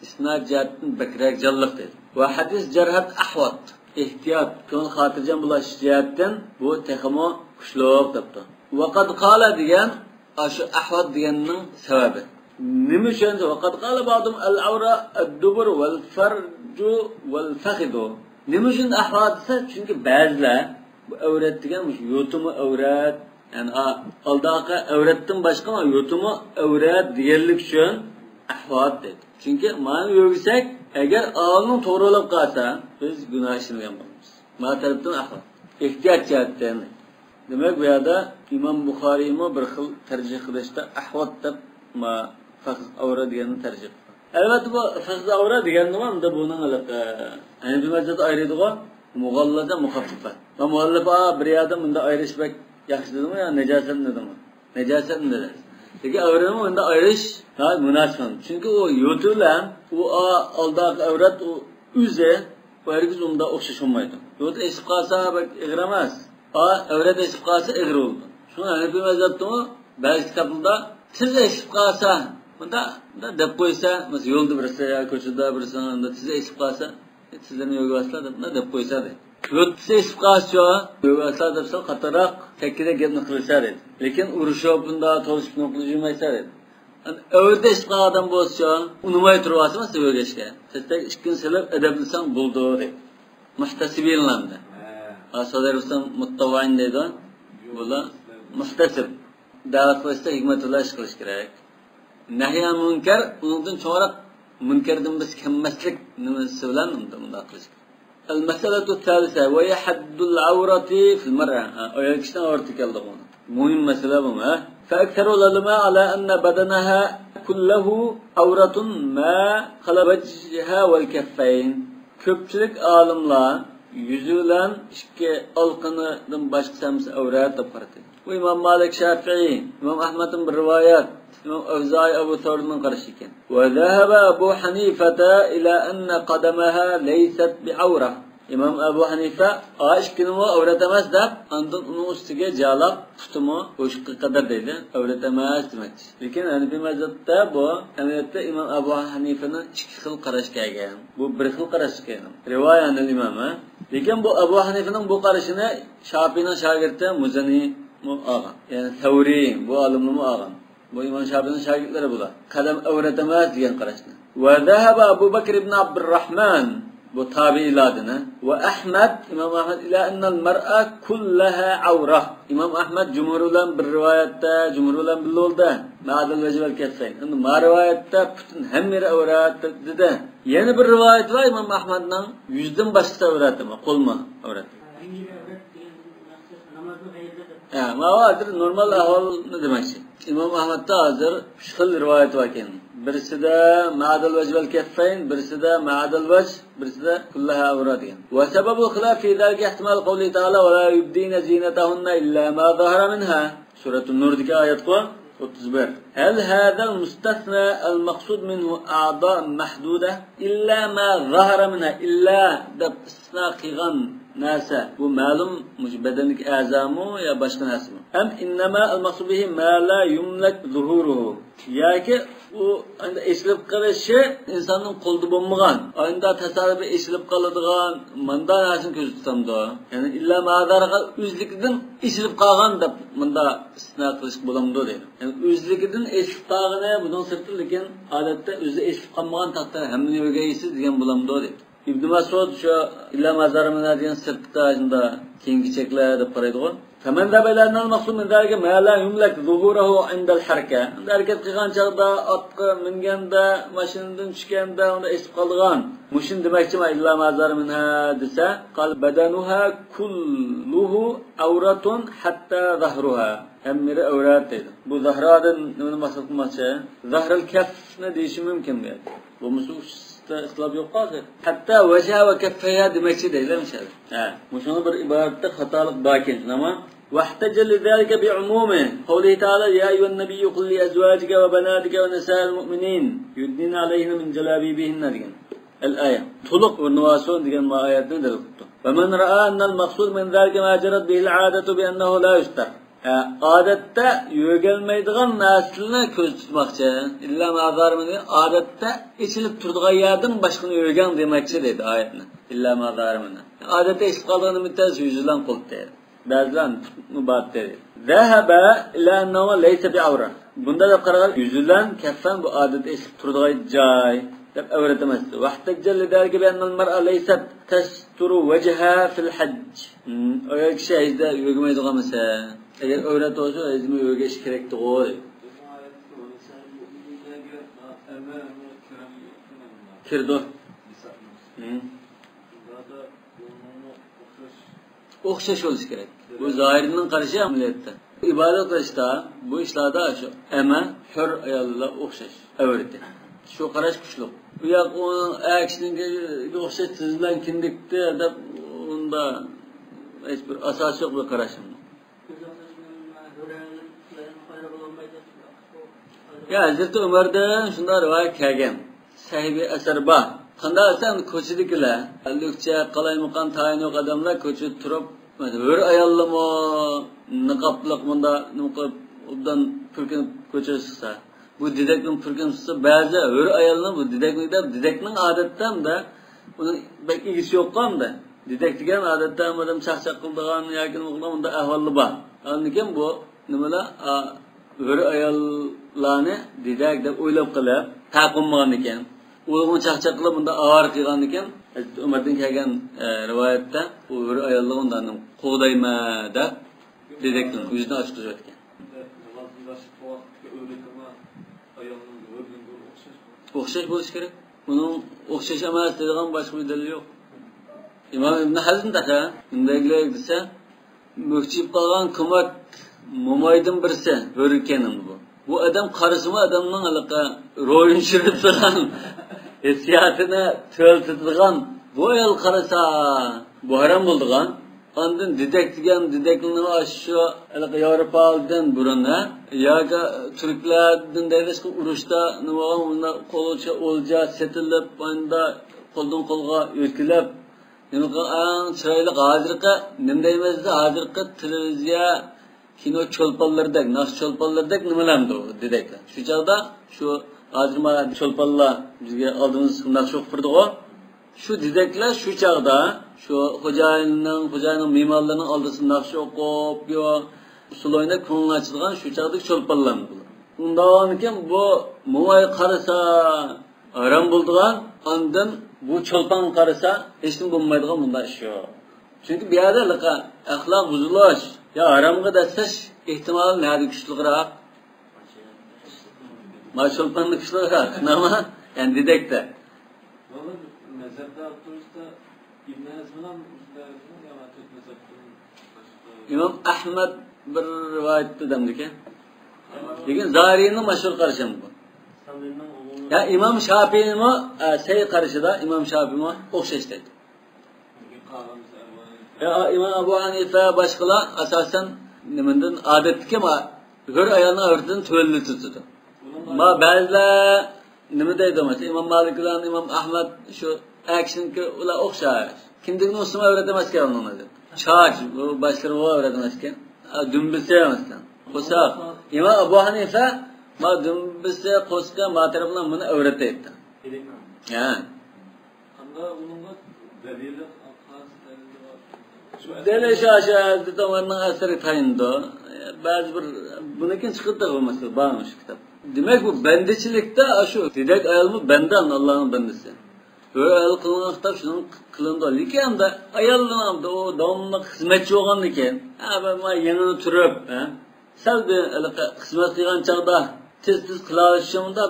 Speaker 3: isnad cihatın bekrak canlık dedi. Ve hadis Cerhad ahvat. İhtiyat, kön hatircan bulaş cihatın bu tekimo kuşluğu taptı. Ve kad kala diyen, şu ahvat diyeninin sebebi. Nimişen ve kad kala bağdım el-avra el-dubur vel-farcu vel-fakhidu. Nimişen ahvat ise çünkü bazılar bu avret diyen yutumu avret. Yani aldaki avretten başka ama yutumu avret diyenlik için ahvat dedi. Çünkü mani yo'g'isak, agar ağının to'g'rilib qolsa, biz gunoh ishilgan bo'lamiz. Ma tarafdan ahvat. Ehtiyot jihatdan. Demak, bu yerda Imom Buxoriymi bir xil tarjih qilishda ahvat deb ma faqz avra deganni tarjih qildi. Albatta bu faqz avra degan nima? Unda buning Hanifi mazhabida ayriydiga mughallada muxaffafa. Va muallifa bir yerda bunda ayrishbak yaxshi dedimi yo najosat dedimi? Najosat dedi. Peki avratni unda ayrish münasib. Çünkü o yo'tilan, o aldagi avrat o üze, herkes unda o'xshash olmaydi. Yo't esib qolsa bak ig'ir emas. Avrat esib qolsa ig'ir bo'ldi. Shuni Hanifi mazhabida ba'zi kitoblarda tiz esib qolsa, bunda deb qo'ysa, masalan yo'lda birisi yo ko'chada birisi unda tiz esib qolsa, tizlarni yo'lga boslar deb qo'ysa deydi. Yo't esib qolsa, yo'lga boslar debsa qattiqroq takkida gapni qilsa deydi. Lekin urushib bunda to'lishib qilmaysa deydi. Öyle işte adam bolsa, unumay turasın söyleyişke. Sizde işkin sebep edebilsen buldu deyip. Muhtasibinlandi. Asalarsan muttavain deydi. Bula muhtasib. Davet qilishda hikmatullah ish qilish kerak. Nahyan munkar, undan çoğarak munkardan biz kimmaslik nimasi bilan unda qilish kerak. El-masalatu thalitha ve hiya haddul awrati fil mar'a. Oyakishdan orti keldi buni. Muhim masala bu, ha? فأكثر العلماء على أن بدنها كله عورة ما خلا وجهها والكفين. Köpçülük alimlar yüzülen iki alqınıdan başqasımız avrat deb qaraydi. Bu İmam Malik, Şafii, İmam Ahmed'in bir rivayet, İmam Avzai, Abu Thawr'ın qarışı ekan. Ve zahaba Abu Hanifata ila anna qadamaha leysat bi'awra. İmam Ebu Hanife aşkınımı öğretemez de andın onun üstüge jalap tutumu boşlukka kadar deydi. Öğretemez demek. Lekin Hanefi mezhepte bu emniyette İmam Ebu Hanife'nin iki xil qarash kelgan. Bu bir xil qarash kelgan. Rivoyanil imamı. Lekin bu Ebu Hanife'nin bu qarashini Şafii'nin şagirdi Muzani mu olgan. Yani Tavri bu alimni olgan. Bu İmam Şafii'nin şagirdlari bular. Qadam öğretemez degan qarashni. Ve zahaba Abu Bakr ibn Abdurrahman bu tabiiladına ve Ahmed İmam Ahmed ila ennel mer'a kullaha avra. İmam Ahmed cumhurulan bir rivayette cumhurulan bir yolda ma'adil vecih vel keffayn. Endi ma rivayette bütün hemmiri avrat dedi. Yeni bir rivayet var İmam Ahmed'nin yüzden başka avratı mı? Kolma avratı. Ya ma vardır normal ahval ne demek ki? İmam Ahmed'de hazır şu xil rivayet var kendi. Birisi de ma'adil vecih vel keffayn, birisi de ma'adil vecih, birisi de kullaha avrat degan. Ve sebebu xilaf fi zalika ihtimal qawli ta'ala ve la yubdina zinatahunna illa ma zahara minha. Suratun Nur'daki ayet bu 31. Hel hadal mustasna al maqsud minhu a'da mahduda illa ma zahara minha illa da istisna qilgan narsa bu ma'lum bedenlik a'zamu ya boshqa narsa mı? Hem innama al maqsud bihi ma la yumlak zuhuruhu. Yoki u endi eslib qilishi insonning qo'lida bo'lmagan, endi tasarrufi eslib qoladigan manda narsani ko'z tutamdi. Ya'ni illa ma'zarga o'zligidan eslib qolgan deb munda istisno qilish bo'lamdi deydi. Ya'ni o'zligidan eslib qolgani bundan sirti lekin odatda o'zi eslib qolmagan taqdirda hammani o'rgaysiz degan bo'lamdi deydi. İbn Mas'ud şu illa mazarımına degan sirtda shunda keyingi cheklar deb qaraydi-ku. Faman zabalanal maqsud min zalika ma la yumlak zuhuruhu inda al-haraka. Harakat qilgan chaqda otga minganda, mashinadan tushganda unda esib qolgan. Mushin demakchimi illa mazarımına desa, qal badanuha kulluhu awratun hatta zahruha. Hammiri avrat deydi. Bu zahradan nima maqsad qilmoqchi? Zahrul kafni deyishi mumkin bu. Bu musuh ixtilof yo'q hozir. Hatta vajha va kaffaya demakchi deyiladi. Ha, shuni bir iboratda xatolik bor ekan, nima? Wahtajal lidalika bi'umumi. Qawli ta'ala ya ayyuhan nabiyyu qul li azwajika wa banatika wa nisa'il mu'minin yudnina alayhinna min jalabibihinna degan. Al-aya. Tuluq va nuwasun degan oyatni dalil qildi. Wa man ra'a anna al-maqsud min zalika ma jarat bihi al-'adatu bi annahu la yustar. Odatda yo'galmaydigan narsalarni ko'z tutmoqchi. Illa ma'zarmini odatda ichilib turadigan yerdan boshqani yo'gan demoqchi dedi oyatni. Illa ma'zarmini. Odatda ichib qolganini bittasi yuzidan qo'ldi. Ba'zilar mubat dedi. Zahaba ila annahu laysa bi'awra. Bunda da qaragan yuzidan kaffan bu odatda ichib turadigan joy deb avrat emas. Wahtajal lidalika bi anna al-mar'a laysat tasturu wajha fil hajj. Oyoq kishi hajda yo'gmaydigan bo'lsa eğer öğret olsa ezmi öğreş gerekti o. Kirdo. Okşaş oluş gerek. Bu zahirinin karşı ameliyette. İbadet kılışta bu işlerde şu eme hür ayarla okşaş. Öğretti. Şu karaş kuşlu. Bu yak onun aksinin okşaş tızılan kindikti de onda hiçbir asas yok bu karaşın. Ya Hazreti Ömer'den şunda rivayet kelgan. Sahibi asar bor. Qanday esan ko'chadikilar, allikcha qalaymuqan tayin yo'q odamlar ko'chada turib, bir ayolmi niqobliq bunda nima qilib obdan purkin ko'chada chiqsa, bu didakning purkin chiqsa, ba'zi bir ayolning bu didaklikda didakning odatdan da uni bak igisi yo'qqanda, didak degan odatdan odam chaqchaq qildigan yoki unda ahvoli bor. Lekin bu nimalar bir ayollarni didak deb o'ylab qilib taqinmagan ekan. O'g'ilni chaqchaq qilib bunda avar qilgan ekan. Umardan kelgan rivoyatda u bir ayollar undan qo'dayma deb didakning yuzini ochib ekan. O'xshash bo'lish kerak. Uning o'xshash emas degan boshqa bir dalil yo'q. İmam İbn Hazm da bundagilar desa, mökchib qolgan ko'mak mo'maydin birisi hurkenim bu. Bu adam qarasimi adamning alaqa ro'yin shirib turgan hissiyatini to'ltirgan bu ayol qarasa bu haram bo'ldigan. Ondan didakning shu alaqa Yevropadan burunda yoki turklardan dayrashqa urushda nima qo'lcha o'lja setilib, onda qo'ldan qo'lga o'tkilib nima eng chiroyli hozirgi nima deymizda hozirgi televiziya kino cho'lponlardek naqsh cho'lponlardek nimalardi dedeklar shu chog'da shu hozir mana cho'lponlar bizga oldimiz naqsh o'qib turdi-ku shu dedeklar shu chog'da shu xo'jayinning me'morlarning oldisida naqsh o'qib yo usul o'ynab ko'ngil ochadigan shu chog'dagi cho'lponlarni undan keyin bu mo'may qarasa harom bo'ldigan ondan bu cho'lpon qarasa hech kim bo'lmaydigan bunday ish yo'q chunki bu yerda axloq buzilish yo haromga dasash ehtimoli nada kuchliroq ma cho'lponni kuchliroq nima endi dedekda imom ahmad bir rivoyatda demdiki lekin zariyni mashhur qarashim bu ya imom shofiymi say qarashida imom shofiymi o'xshash deydi ya imom abu hanifa boshqalar asosan nimadan odatga bir ayolni o'rtadan to'lni tutadi ma ba'zilar nima deydi masalan imom malik bilan imom ahmad shu actionga ular o'xshash kimdigini o'sma o'ratamaskan uni charge bu boshqa o'ratamaskan dumbisi emasdan qo'saq imom abu hanifa ma dumbisi qo'sqa matari bilan buni o'rrataydi ha
Speaker 2: qanda uningga dalili
Speaker 3: dalil shashadi tomonning asari tayindi ba'zi bir bunikin chiqdi bo'lmasa bormi shu kitob demak bu bandichilikda shu dedak ayolmi banda Allohning bandasi ayol qilgan kitob shuni qilindi lekin da ayollarni o davomli xizmatchi bo'lgan ekan man yangi turib salbi xizmat qilgan chog'da tez qilishimda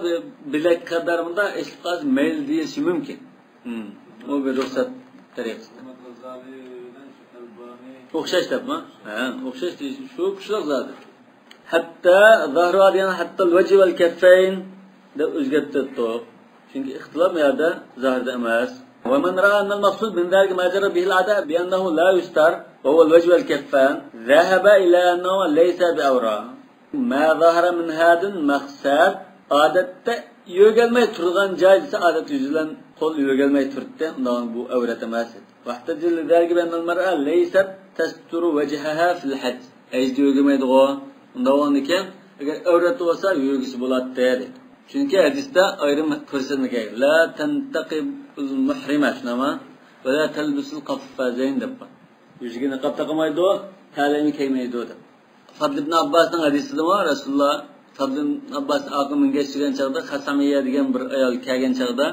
Speaker 3: bilak qadarmda ishqaz mayl deyishi mumkin o bir ruxsat tariqasida o'xshash debmi o'xshash shu kuchlar zodi hatta zahra degan hatta al-wajh wal kaffayn deb o'zgartirdi chunki ixtilof bu yerda zahrda emas ومن رأى أن المقصود من ذلك ما جرى به العداء بأنه لا يستر وهو الوجه والكفان ذهب إلى أنه ليس بعورة ما ظهر من هذا المقصد عادة يوغلمay turgan joyda odat yuzilan qo'l yo'galmay turibdi undan bu avrat emas واحتج لذلك بأن المرأة ليست تستر وجهها في الحج ayda yo'galmaydi-ku undan ekan agar avrat bo'lsa yo'gisi bo'ladi dedi chunki hadisda ayrim ko'rsatilgan la tantaqibul muhrima shunama va la talbisul qaffazayn deb yuziga niqob taqmaydi talami kiymaydi deb Fadl ibn Abbasning hadisida Rasululloh Fadl ibn Abbas aqim mingechigan chaqda Qasamiya degan bir ayol kelgan chaqda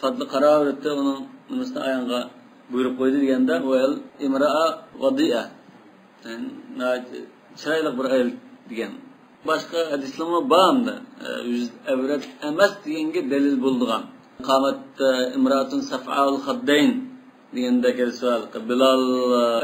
Speaker 3: Fadl qarovatda uning nimasini ayonga buyruq qo'ydi deganda u ayol imro'a vadi'a chiroyli bir ayol degan boshqa hadislarga bormi yuz avrat emas deganga dalil bo'ldigan qamat imro'atun saf'aul khaddayn deganda savol Bilal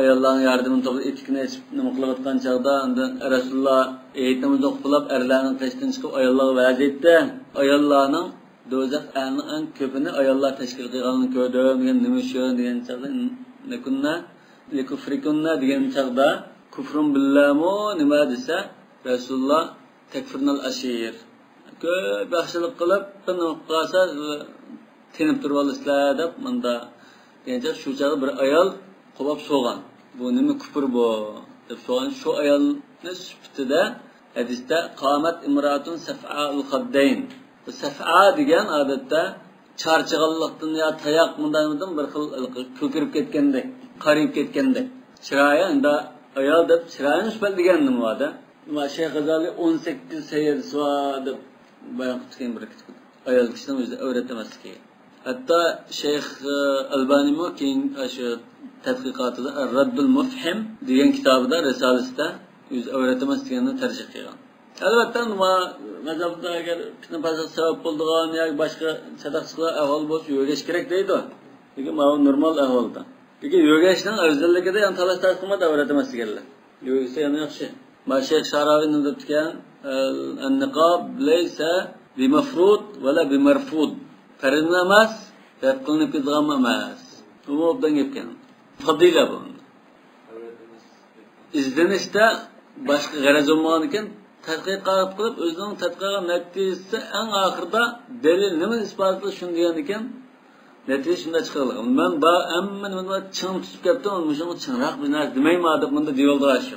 Speaker 3: ayollarning yordamini topib etikni nima qilayotgan chog'da unda Rasululloh aytimizni o'qilib erlarning qishdan chiqib ayollarga va'z etdi ayollarning do'zax ahlining eng ko'pini ayollar tashkil qilganini ko'rdim degan nima shu degan chog'da nakunna likufrikunna degan chog'da kufrun billamu nima desa Rasululloh takfirnal ashir ko'p yaxshilik qilib buni qilsa tinib turib olasizlar deb menda degancha shu chog'da bir ayol qo'lab so'g'an bu nima kufr bu deb so'g'an shu ayolni sifatida hadisda qomat imroatun saf'aul khaddayn bu saf'a degan odatda charchaganlikdan yo tayoq bundan bir xil ko'kirib ketgandek qarib ketgandek chiroyi unda ayol deb chiroyini sifat degan nima bor Shayx G'azali 18 sayyirsva deb bayon qilgan bir kitob ayol kishining o'zi avrat emasligi hatta Shayx Albani keyin shu tadqiqotida Raddul Mufhim degan kitobida risolasida o'zi avrat emas deganni tarjih qilgan albatta nima mazhabda agar fitna fasod sabab bo'ladigan yoki boshqa sadaqchilar ahvol bo'lsa yo'gash kerak deydi lekin bu normal ahvolda lekin yo'gashning afzalligida ham talash qilmadi avrat emas deganlar yo'gasa ham yaxshi Şeyh Şaravi nuzatgan an-niqab laysa bimafrud wala bimarfud farz emas rad qilinib ketgan emas bu obdan gapgan fadila bu izlanishda boshqa g'araz bo'lmagan ekan tadqiqot qilib o'zining tadqiqot natijasi eng oxirida dalil nima isbotlab shuni degan ekan Netije shunda chiqargan. Men ba hamma nima ching tutib ketdi, o'shani chinroq bir narsa demaymi deb bunda deyoldi shu.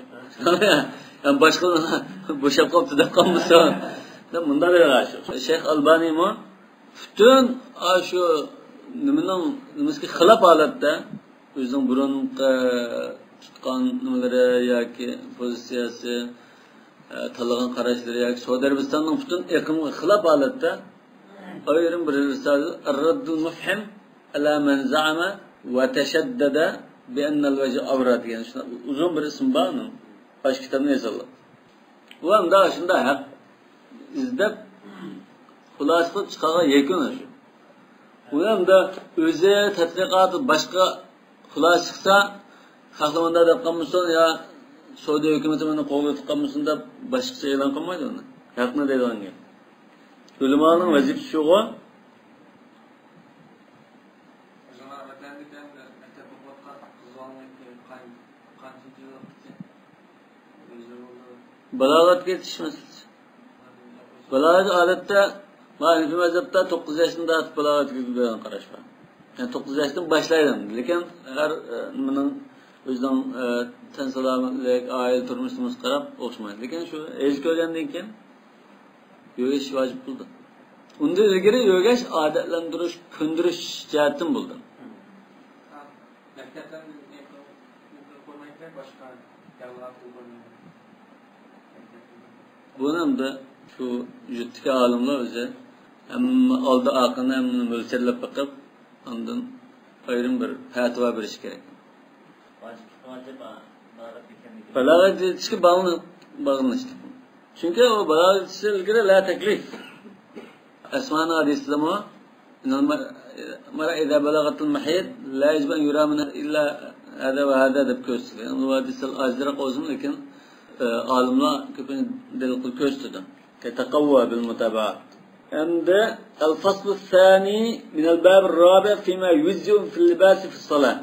Speaker 3: Yani boshqa bo'shab qolibdi deb qolmasin. Deb bunda deyiladi. Shayx Albani mo butun shu nimasiga xilaf holatda o'zining burunqi tutgan nimalari yoki pozitsiyasi, tanlagan qarashlari yoki Saudiya Arabistonining butun iqlimga xilaf holatda ayrim bir risala Ar-Raddul Mufhim ala man za'ama wa tashaddada bi anna al-wajh awrat degan uzun bir ism bor uni. Baş kitabını yazarlar. Bu hem daha şimdi hep izlep xulosa çıkaran yakın şu. Bu hem de özel tatbikatı başka xulosa çıksa xalqımında da kalmışsın ya Suudi hükümetinin qo'lga tutqanmışsın da başka e'lon qilmaydi uni. Haqni deydi unga. Ulamoning vazifasi shu-ku. Balogatga yetishmas. Balogat odatda Malikiy mazhabda 9 yoshda balogatga bo'lgan qarash bor. Yani 9 yoshdan boshlaydi. Lekin har nimaning o'zining tan salomatlik, oila turmushimiz qarab o'xshamaydi. Lekin shu ej ko'rgandan keyin yo'gash vojib bo'ldi. Unda ilgari yo'gash odatlantirish, ko'ndirish jihatdan bo'ldi. Bunu ham da şu yurtdagi olimlar o'zi hamma oldi aqlni hamma mo'lchallab bakıp ondan ayrim bir fatvo berish kerak. Balogat yetishga bağlanıştı. Çünkü o balogat ilgari la taklif. Asmani hadisda mo mara idza balagatul mahid la yajib an yura min illa hada va hada deb ko'rsatilgan. Bu hadislar azroq o'zim lekin alimlar ko'pini dalil qilib ko'rsatdi. Taqawwa bil mutabaa. Endi al-fasl ath-thani min al-bab ar-rabi' fima yujzu fi al-libas fi as-salah.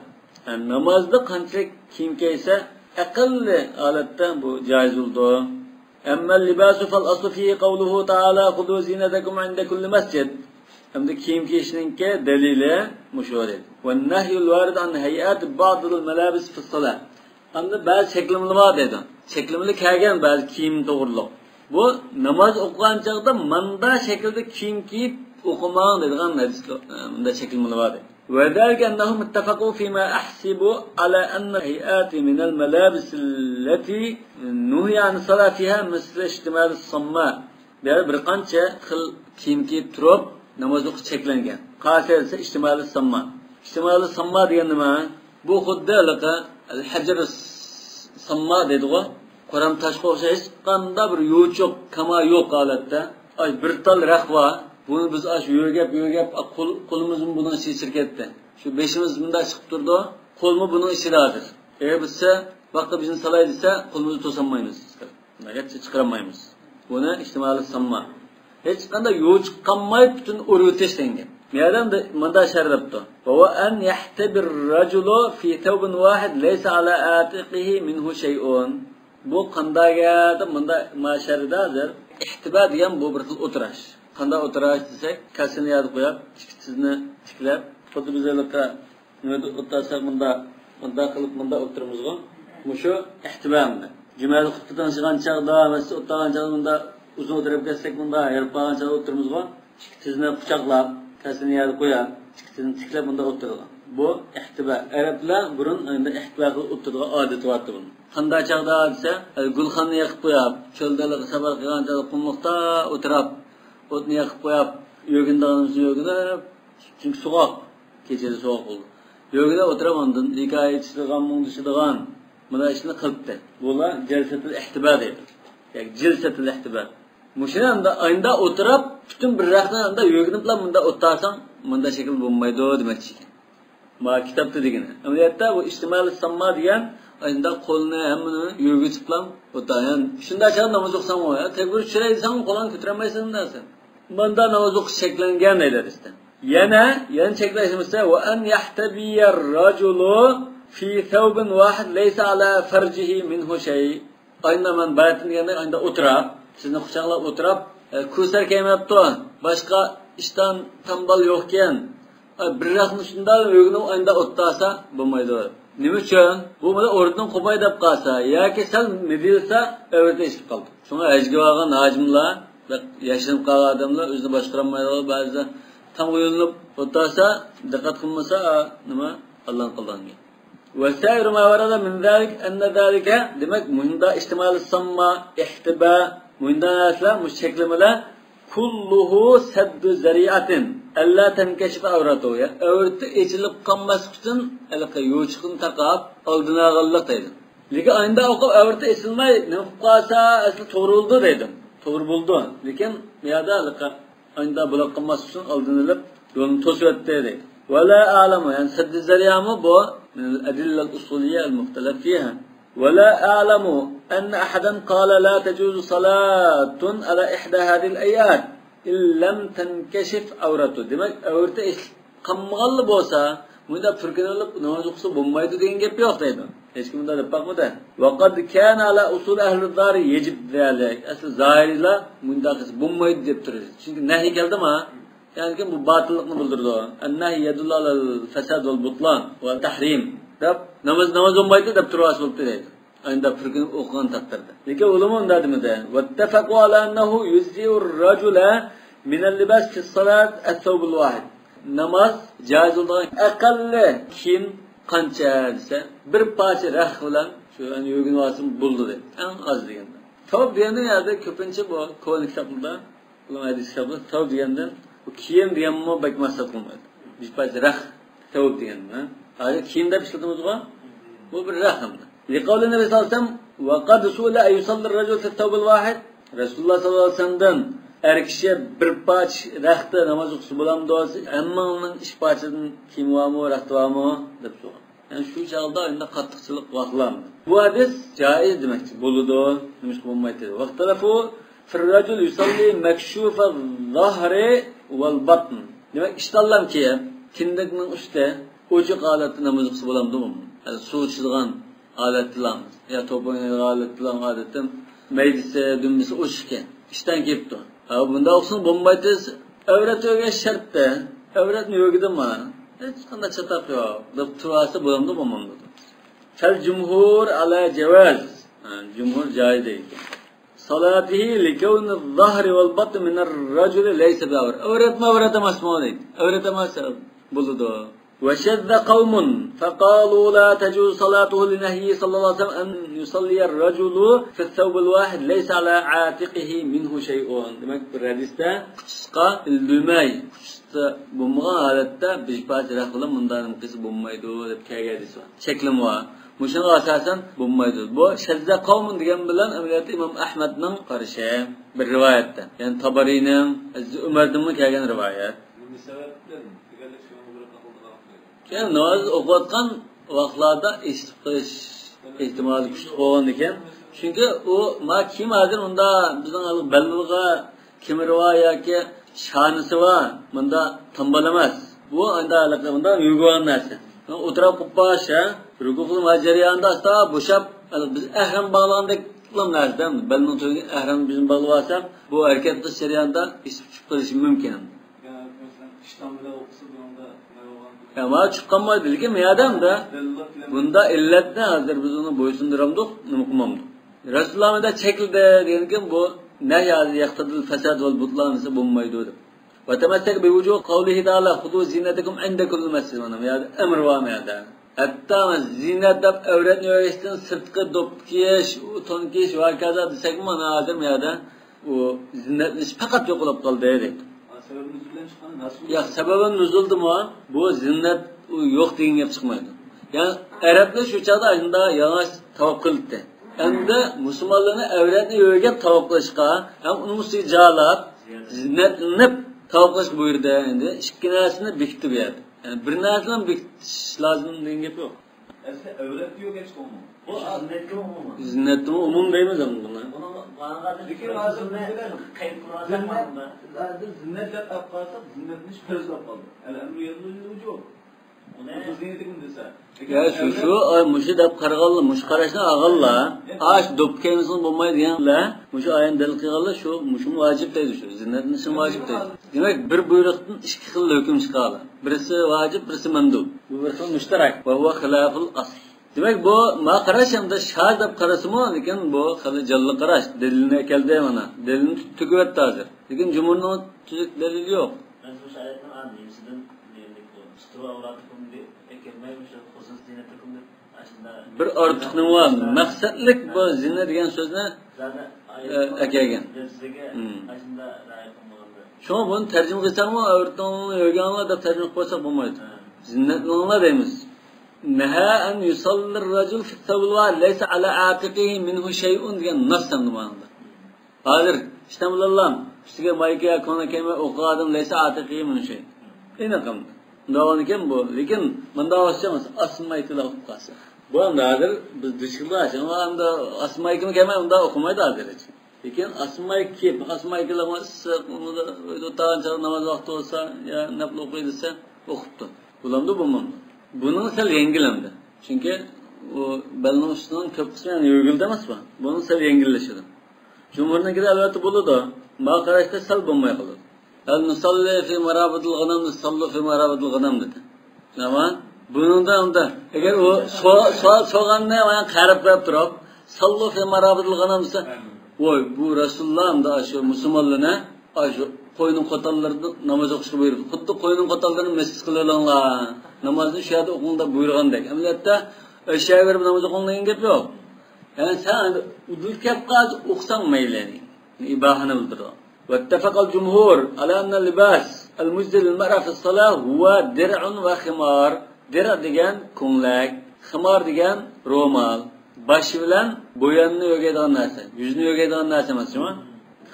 Speaker 3: Yani namazda qanchalik kiyim kiysa aqalli holatda bu joiz bo'ldi. Amma al-libasu fal-aslu fihi qawluhu ta'ala khudu zinatakum 'inda kulli masjid. Endi kiyim kiyishninki dalili mushore. Va nahyu al-warid an hay'at ba'd al-malabis fi as-salah. Endi ba'zi sheklimli bor dedi. Sheklimli kelgan ba'zi kiyim to'g'riliq. Bu namoz o'qigan chaqda manda shaklda kiyim kiyib o'qimang degan hadislar bunda sheklimli bor. Va dalika annahum ittafaqu fima ahsibu ala anna hay'ati min al-malabis allati nuhiya an salatiha misl ihtimal as-samma. Bir qancha xil kiyim kiyib turib namoz o'qish cheklangan. Qasirsa ihtimal as-samma. Ihtimal as-samma degan nima? Bu xuddi al-hajar samma deydi-ku. Quram taşqa o'xshash qanda bir yo'chuq kama yo'q holatda. Ay bir tal raqva. Buni biz ash yo'gab qo'limiz bundan sirkib ketdi. Shu beshimiz bunda chiqib turdi. Qo'lmi buning ichidadir. Bizsa vaqti bizni salay desa qo'limizni to'sanmaymiz. Nagacha chiqaramaymiz. Buni ihtimoli samma. Hech qanday yo'chuq qolmay butun o'rgutish tengan. Meyadamda manda sharlabdi. Va an yahtabir rajulu fi thawbin wahid laysa ala atiqihi minhu shay'un. Bu qandaga deb manda mashardadir. İhtiba degan bu bir xil o'tirash. Qanday o'tirash desak, kasini yozib qo'yib, tikizni tiklab, xuddi bizlarga nima o'tirsak munda qilib munda o'tiramizga. Mushu ihtiba. Jumali xutbadan chiqqan chaqda, masjid o'tirgan chaqda munda uzun o'tirib ketsak munda yarib qolgan chaqda o'tiramizga. Tikizni quchoqlab, kasini yozib qo'yib, tikizni tiklab munda o'tirgan. Bu ihtiba. Arablar burun endi ihtiba qilib o'tirgan odat var buni. Qanday chaqda desa, gulxonni yoqib qo'yib, cho'ldalik safar qilgan chaqda qumliqda o'tirib, o'tni yoqib qo'yib, yo'gindanimizni yo'ginib, chunki so'g'oq, kechada so'g'oq bo'ldi. Yo'gida o'tirib ondan hikoya aytishdigan, mungdishdigan mana ishni qilibdi. Bular jalsatul ihtiba deydi. Ya'ni jalsatul ihtiba. Mushunda aynda o'tirib, butun bir raqamda yo'giniblar bunda o'tarsang, bunda shakl bo'lmaydi demoqchi ekan. Ma kitobda degan. Amaliyotda bu ihtimal samma degan aynda qo'lni hammani yo'gitib bilan o'tagan. Shunda chaq namoz o'qisang o'ya, takbir tushiraysan, qo'lni ko'tarmaysan dersan. Bunda namoz o'qish cheklangan deydi. Yana cheklashimizda va an yahtabiyar rajulu fi thawbin wahid laysa ala farjihi minhu shay. Aynda man baytin deganda aynda o'tirib, sizni quchoqlab o'tirib, ko'zlar kelmayapti. Boshqa ishdan tambal yo'q ekan. bir raqni shunday o'g'ni oyda o'ttasa bo'lmaydi. Nima uchun? Bu mana o'rnidan qo'pay deb qolsa yoki sal nidilsa o'rta ishib qoldi. Shunga hajga olgan hojimlar yashirinib qolgan odamlar o'zini boshqarolmaydi, ba'zida tam o'yinib o'ttasa, diqqat qilmasa nima Alloh qilgan. وسائر ما ورد من ذلك أن ذلك demek munda ihtimal samma ihtiba munda asla müşekil mala kulluhu saddu zariatin alla tankashif awratu ya awrati echilib qolmas uchun alqa yo'chiqni taqab oldina g'alliq deydi. Lekin ayında o'qib awrati esilmay nima qilsa asli to'g'ri bo'ldi deydi. To'g'ri bo'ldi. Lekin bu yerda alqa ayında bo'lib qolmas uchun oldinilib yo'lni to'sib o'tdi deydi. ولا أعلم يعني سد الذريعة مو من الأدلة الأصولية المختلف فيها ولا أعلم أن أحدا قال لا تجوز صلاة على إحدى هذه الآيات إن لم تنكشف عورته دمك عورته إيش قمغل بوسا مدا فرقنالب نوازقصو بمبايدو دين جب يوقتايدو إيش كمدا دبق مدا وقد كان على أصول أهل الدار يجب ذلك أصل ظاهري لا مدا قص بمبايد جب تريد çünkü نهي geldi ma yani ki bu batıllıkını bildirdi. Ennahi yedullu alel fesad vel butlan vel tahrim. Dep namaz olmaydı dep turası oldu deydi. Aynı fırkını okuyan takdirde. Lekin ulumon dedi de. Vettefaqu ala ennehu yuzzi'ur racule minel libas fi salat es-thawbul vahid. Namaz caiz olduğu akalli kim qancha desa bir parça rah bilan shu an yurgin vasim buldu dedi. En az deganda. Tavb deganda yerde ko'pincha bu Qur'on kitobida, ulama hadis kitobida tavb deganda bu kiyim deganmi bakmasa qilmaydi. Biz parça rah tavb deganda. Hozir kiyim deb ishlatamiz-ku. Bu bir rahmdir. Liqavli Nabi sallallohu alayhi vasallam va qad su'ila ay yusalli ar-rajul fi at-thawb al-wahid. Rasululloh sallallohu alayhi vasallamdan er kishi bir parch rahda namoz o'qisa bo'lamdi desa, ammo uning ish parchadan kiyim bormi, rahti bormi deb so'ragan. Yani shu chog'da unda qattiqchilik vaqtlanadi. Bu hadis joiz demakchi bo'ladi, nima bo'lmaydi. Vaqtalafu fir-rajul yusalli makshufa az-zahri wal-batn. Demak, ishtallam ki kindikning usti ochiq holatda namoz o'qisa bo'lamdimi? Yani suv ichilgan aletlerimiz ya to'polgan aletlarimiz odatda maydisi, dumbisi o'chishgan. Ishdan kelibdi. Bunda o'qsin bo'lmaydi. Avrat yo'g'iga shartda. Avratni yo'g'idimi? Hech qanday chataq yo'q. Deb turasi bo'lamdi bo'lmaydi. Fal jumhur ala jawaz. Jumhur joiz deydi. Salatihi likawni az-zahri wal batn min ar-rajul laysa bi'awr. Avrat emasmi deydi. Avrat emas bo'ladi. وشذ قوم فقالوا لا تجوز صلاته لنهي صلى الله عليه وسلم أن يصلي الرجل في الثوب الواحد ليس على عاتقه منه شيء. demek bir hadiste kuchusqa ilmay kuchusda bo'lmagan holatda bishpach raqlan bundan qis bo'lmaydi deb kelgan hadis bor. Cheklim bor. Mushunga asosan bo'lmaydi. Bu shazza qavm degan bilan amaliyotda Imom Ahmadning qarishi bir rivoyatda. Ya'ni Tabariyning Umardan kelgan rivoyat.
Speaker 2: Bu sababdan
Speaker 3: Yani namoz o'qiyotgan vaqtlarda eshitib qolish ehtimoli kuchli bo'lgan ekan. Chunki u kim hozir unda bizning ballig'iga kimiri va yoki shonisi va bunda tambal emas. Bu unda yurgan narsa. O'tirib qo'pasha, ruku qilma jarayonida asta bo'shab biz ahram bog'lagandek qilamiz. Balning to'yiga ahram bizni bog'lasa, bu harakat qilish jarayonida ishib chiqib qolishi mumkin.
Speaker 2: yani mesela ishton bilan o'qisa bunda
Speaker 3: ama chiqqanmaydi lekin meyadamda bunda illatni hozir biz uni bo'ysundiramdik, nima qilmamdik. Rasulullohda chekildi degan bu nahy yaqtadil fasad val butlan esa bo'lmaydi deb. Va tamassak bi wujuh qawlihi ta'ala khudu zinatakum inda kulli masjid mana meyada amr va meyada. Hatta zinat deb avratni yo'yishdan sirtqi do'p kiyish, to'n kiyish va kaza desak mana hozir meyada u zinatni faqat yo'qolib qoldi deydi. Ya sebebin nuzuldu mu? Bu zinnat yok degan gap chiqmaydi. Yani Arablar shu chaqda shunda yavaş tavakkul etdi. Endi musulmonlarni avratni yo'g'ib tavakkul ham uni musijalab zinnatni tavakkul buyurdi. Endi ikki narsani bekitib berdi. Yani bir narsani bekitish lozim degan gap yo'q.
Speaker 2: Aslida avrat yo'q hech qolmadi. Bu zinnatga umum.
Speaker 3: Zinnatni umum deymiz buni.
Speaker 2: Zinnatlar topqalsa zinnatni ko'zlab qoldi. Al-amru yadullu wujuh. Buni
Speaker 4: Ziynetim desa.
Speaker 3: Ya şu muşu dep qarğalla, muş qarashni ag'alla. Aş dopkemizin bo'lmaydi deganlar. Muşu ayın dalil qilganlar şu muşu vacib deydi şu. Zinnatni için vacib deydi. Demek bir buyruqdan ikki xil hukm chiqadi. Birisi vacib, birisi mandub. Bu bir xil mushtarak va huwa xilaful asl. Demek bu ma qarash hamda shar deb qarasimi, lekin bu xili jalli qarash. Dalilni keldi mana. Dalilni tugatdi hozir. Lekin jumhurning tuzuk dalili yo'q.
Speaker 2: ben bu şahiyetten anlayayım. Sizden diyelim ki stru avlatukum diye ekilmeyi şu husus zinetikum diye aslında
Speaker 3: Bir ortiqning var. Maqsadlik bu zina degan so'zni
Speaker 2: zaten
Speaker 3: akagan.
Speaker 2: Sizge aslında rayet olmalı.
Speaker 3: Şuna bunu tercüme qilsakmi, o'rtonini yo'ganlar deb tercüme qilsak bo'lmaydi. Zinnatlanlar deymiz. Naha an yusalli ar-rajul fi thawbil wa laysa ala aqiqihi minhu shay'un degan nasdan nimanda. Hozir ishtamlallam ustiga mayka kona kema o'qidim laysa aqiqihi minhu shay. Inaqam. Davoni kim bu? Lekin bunda olsangiz asmaytila o'qib qolsa. Bu hamda hozir biz dishilbash, hamda asmaykimi kelmay unda o'qimaydi hozir. Lekin asmaykilar issiq, unda o'tgancha namoz vaqti bo'lsa, ya nafl o'qiydi desa, o'qibdi. Bulamda bo'lmadi. Buning sal yengilandi. Chunki u balning ustidan ko'p qismi yugildi emasmi? Buning sal yengillashadi. Jumhurnikida albatta bo'ladi. Ma qarashda sal bo'lmay qoladi. Al nusalli fi marabatil ghanam, nusalli fi marabatil ghanam dedi. Nima? Buningda unda agar u so'g'anni mana qarab turib, sallu fi marabatil ghanam desa, voy bu Rasulullohda shu musulmonlarni shu qo'yning qo'tallarida namoz o'qishga buyurdi. Xuddi qo'yning qo'tallarini masjid qilinglar. Namozni shu yerda o'qing deb buyurgandek. Amaliyotda o'sha yerda namoz o'qing degan gap yo'q. Yani sen udul kep qaz o'qsang mayli. İbahani bildiradi. واتفق الجمهور على أن اللباس المجزي للمرأة في الصلاة هو درع وخمار. درع degan ko'nglak, ximar degan ro'mol. Bashi bilan bo'yanni yo'gaydigan narsa, yuzni yo'gaydigan narsa emasmi?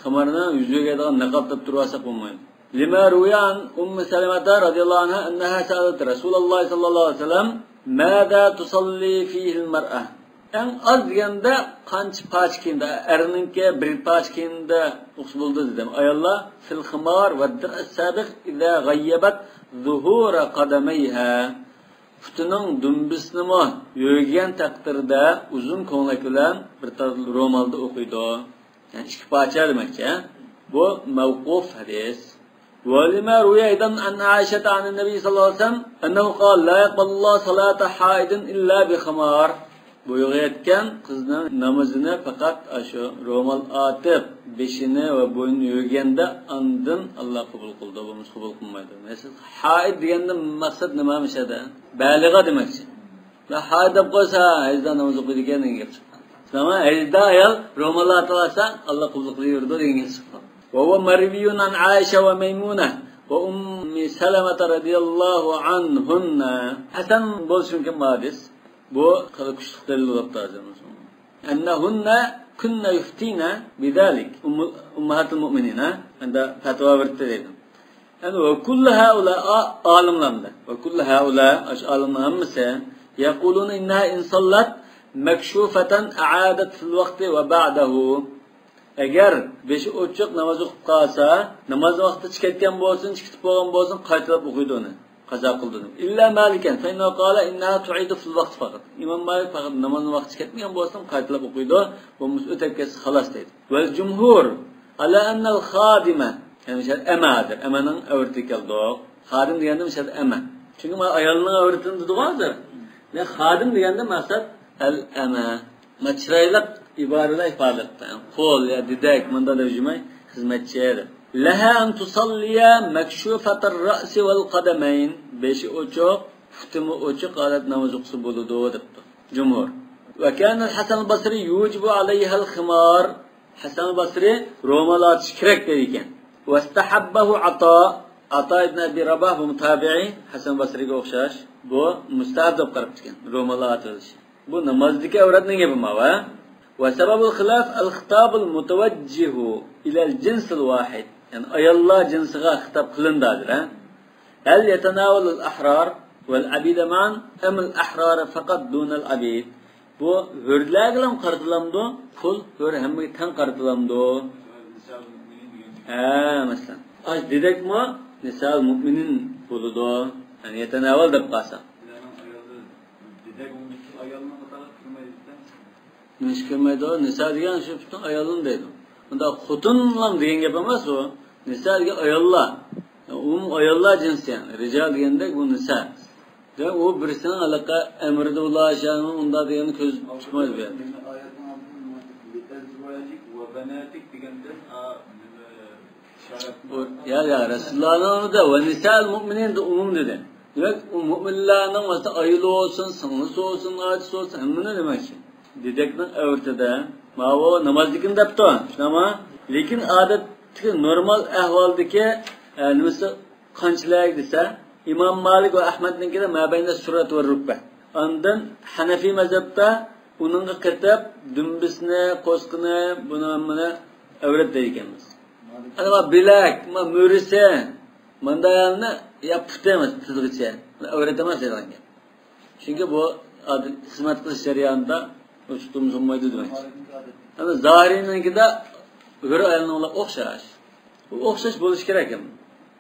Speaker 3: Ximarni yuzni yo'gaydigan niqob deb turasa bo'lmaydi. Lima ruyan Salamata radhiyallohu anha annaha sa'alat Rasululloh sallallohu alayhi vasallam mada tusalli fihi al-mar'a. En az deganda qancha poch kiyimda, erninki bir poch kiyimda o'qish bo'ldi dedim. Ayollar fil ximar va dir'a sabiq idza ghayyabat zuhura qadamayha. Putining dumbisini yo'g'gan taqdirda uzun ko'ylak bilan bir ro'molda o'qiydi. Yani ikki pocha demakchi. Bu mavquf hadis. ولما روي أيضا عن عائشة عن النبي صلى الله عليه وسلم أنه قال لا يقبل الله صلاة حائض إلا بخمار. Bu yo'g'ayotgan qizning namozini faqat shu ro'mol otib, beshini va bo'ynini yo'ganda andin Alloh qabul qildi, bo'lmasa qabul qilmaydi. Mesela haid deganda maqsad nima bo'ladi? Balig'a demakchi. Va haid deb qo'ysa, hayzda namoz o'qiydigan degan gap chiqqan. Sama hayzda ayol ro'mol otsa, Alloh qabul qilaverdi degan gap chiqqan. Va huwa marwiyun an Aisha va Maymuna va Ummi Salama radhiyallohu anhunna. Hasan bo'lsin kim hadis. Bu kadar küçük delil olarak da hazırlanmış. Ennehunne kunna yuftina bidalik ummahatul mu'minina. Anda fatva verdi dedim. Yani ve kullu haula alimlanda. Ve kullu haula alimler hammasi yaquluna innaha in sallat makshufatan a'adat fil vaqti ve ba'dahu. Eğer beşi ochiq namoz o'qib qolsa, namoz vaqti chiqayotgan bo'lsin, chiqib bo'lgan bo'lsin, qaytarib o'qiydi uni. Qazo qildi. Illa Malikan fa inna qala innaha tu'idu fil vaqt faqat. Imom Malik faqat namoz vaqti ketmagan bo'lsa qaytarib o'qiydi, bo'lmasa o'tib ketsa xolos deydi. Val jumhur ala anna al khadima, ya'ni amadir, amaning avrati keldi. Xodim deganda mishad ama. Chunki men ayolning avratini dedim-da. Ne xodim deganda maqsad al ama. Machrayliq iboralar ifoda etdi. Qo'l ya didak menda tarjimay xizmatchi edi. Laha an tusalliya makshufatar ra'si wal qadamayn. Beshi ochiq, futimi ochiq holat namoz o'qisa bo'ladi debdi. Jumhur. Va kana al-Hasan al-Basri yujibu alayha al-khimar. Hasan al-Basri ro'molat kerak dedi ekan. Vastahabbahu Ata ibn Abi Rabah bu mutabi'i Hasan al-Basriga o'xshash. Bu mustahab deb qarab chiqqan. Ro'molat o'tish. Bu namozdagi avratning gapi ma. وسبب الخلاف الخطاب المتوجه إلى الجنس الواحد يعني أي الله جنسها خطاب قلندادر هل يتناول الأحرار والعبيد معا أم الأحرار فقط دون العبيد bu hürlerle qartılamdı kul hür hem tan qartılamdı mesela az dedik mi nisal müminin buludu Yani yeteneval deb qalsa. Nish kelmaydi, nisa degan shu butun ayolin deydi. Unda xotinlam degan gap emas u. Nisa degan ayollar. Ayollar jinsi yani. Rijal degandek bu nisa. Demak, u birisining alaqa amrida ulashani unda degani ko'z tutmaydi bu yerda. Ya Resulullah'ın da ve nisa'l mu'minin de umum dedi. Demek o müminlerin mesela ayılı olsun, sınırlısı olsun, acısı olsun, hem ne demek ki? Dedekten öğretede, mava namazlıkın depti o. Ama lekin adetteki normal ahvaldaki mesela kançılayak dese, İmam Malik ve Ahmet'inki de mabeyinde surat ve rükbe. Ondan Hanefi mezhepte onunla kitap, dümbisine, koskine, bunu öğret deyikemiz. Ama bilek, mürise, mandayalını yapıtamaz tızgıça. Öğretemez herhangi. Çünkü bu hizmet kılış şeriatında uçtuğumuz olmaydı demek. Ama zahirininki de öğre ayarına olan okşaş. Bu okşaş buluş gerek.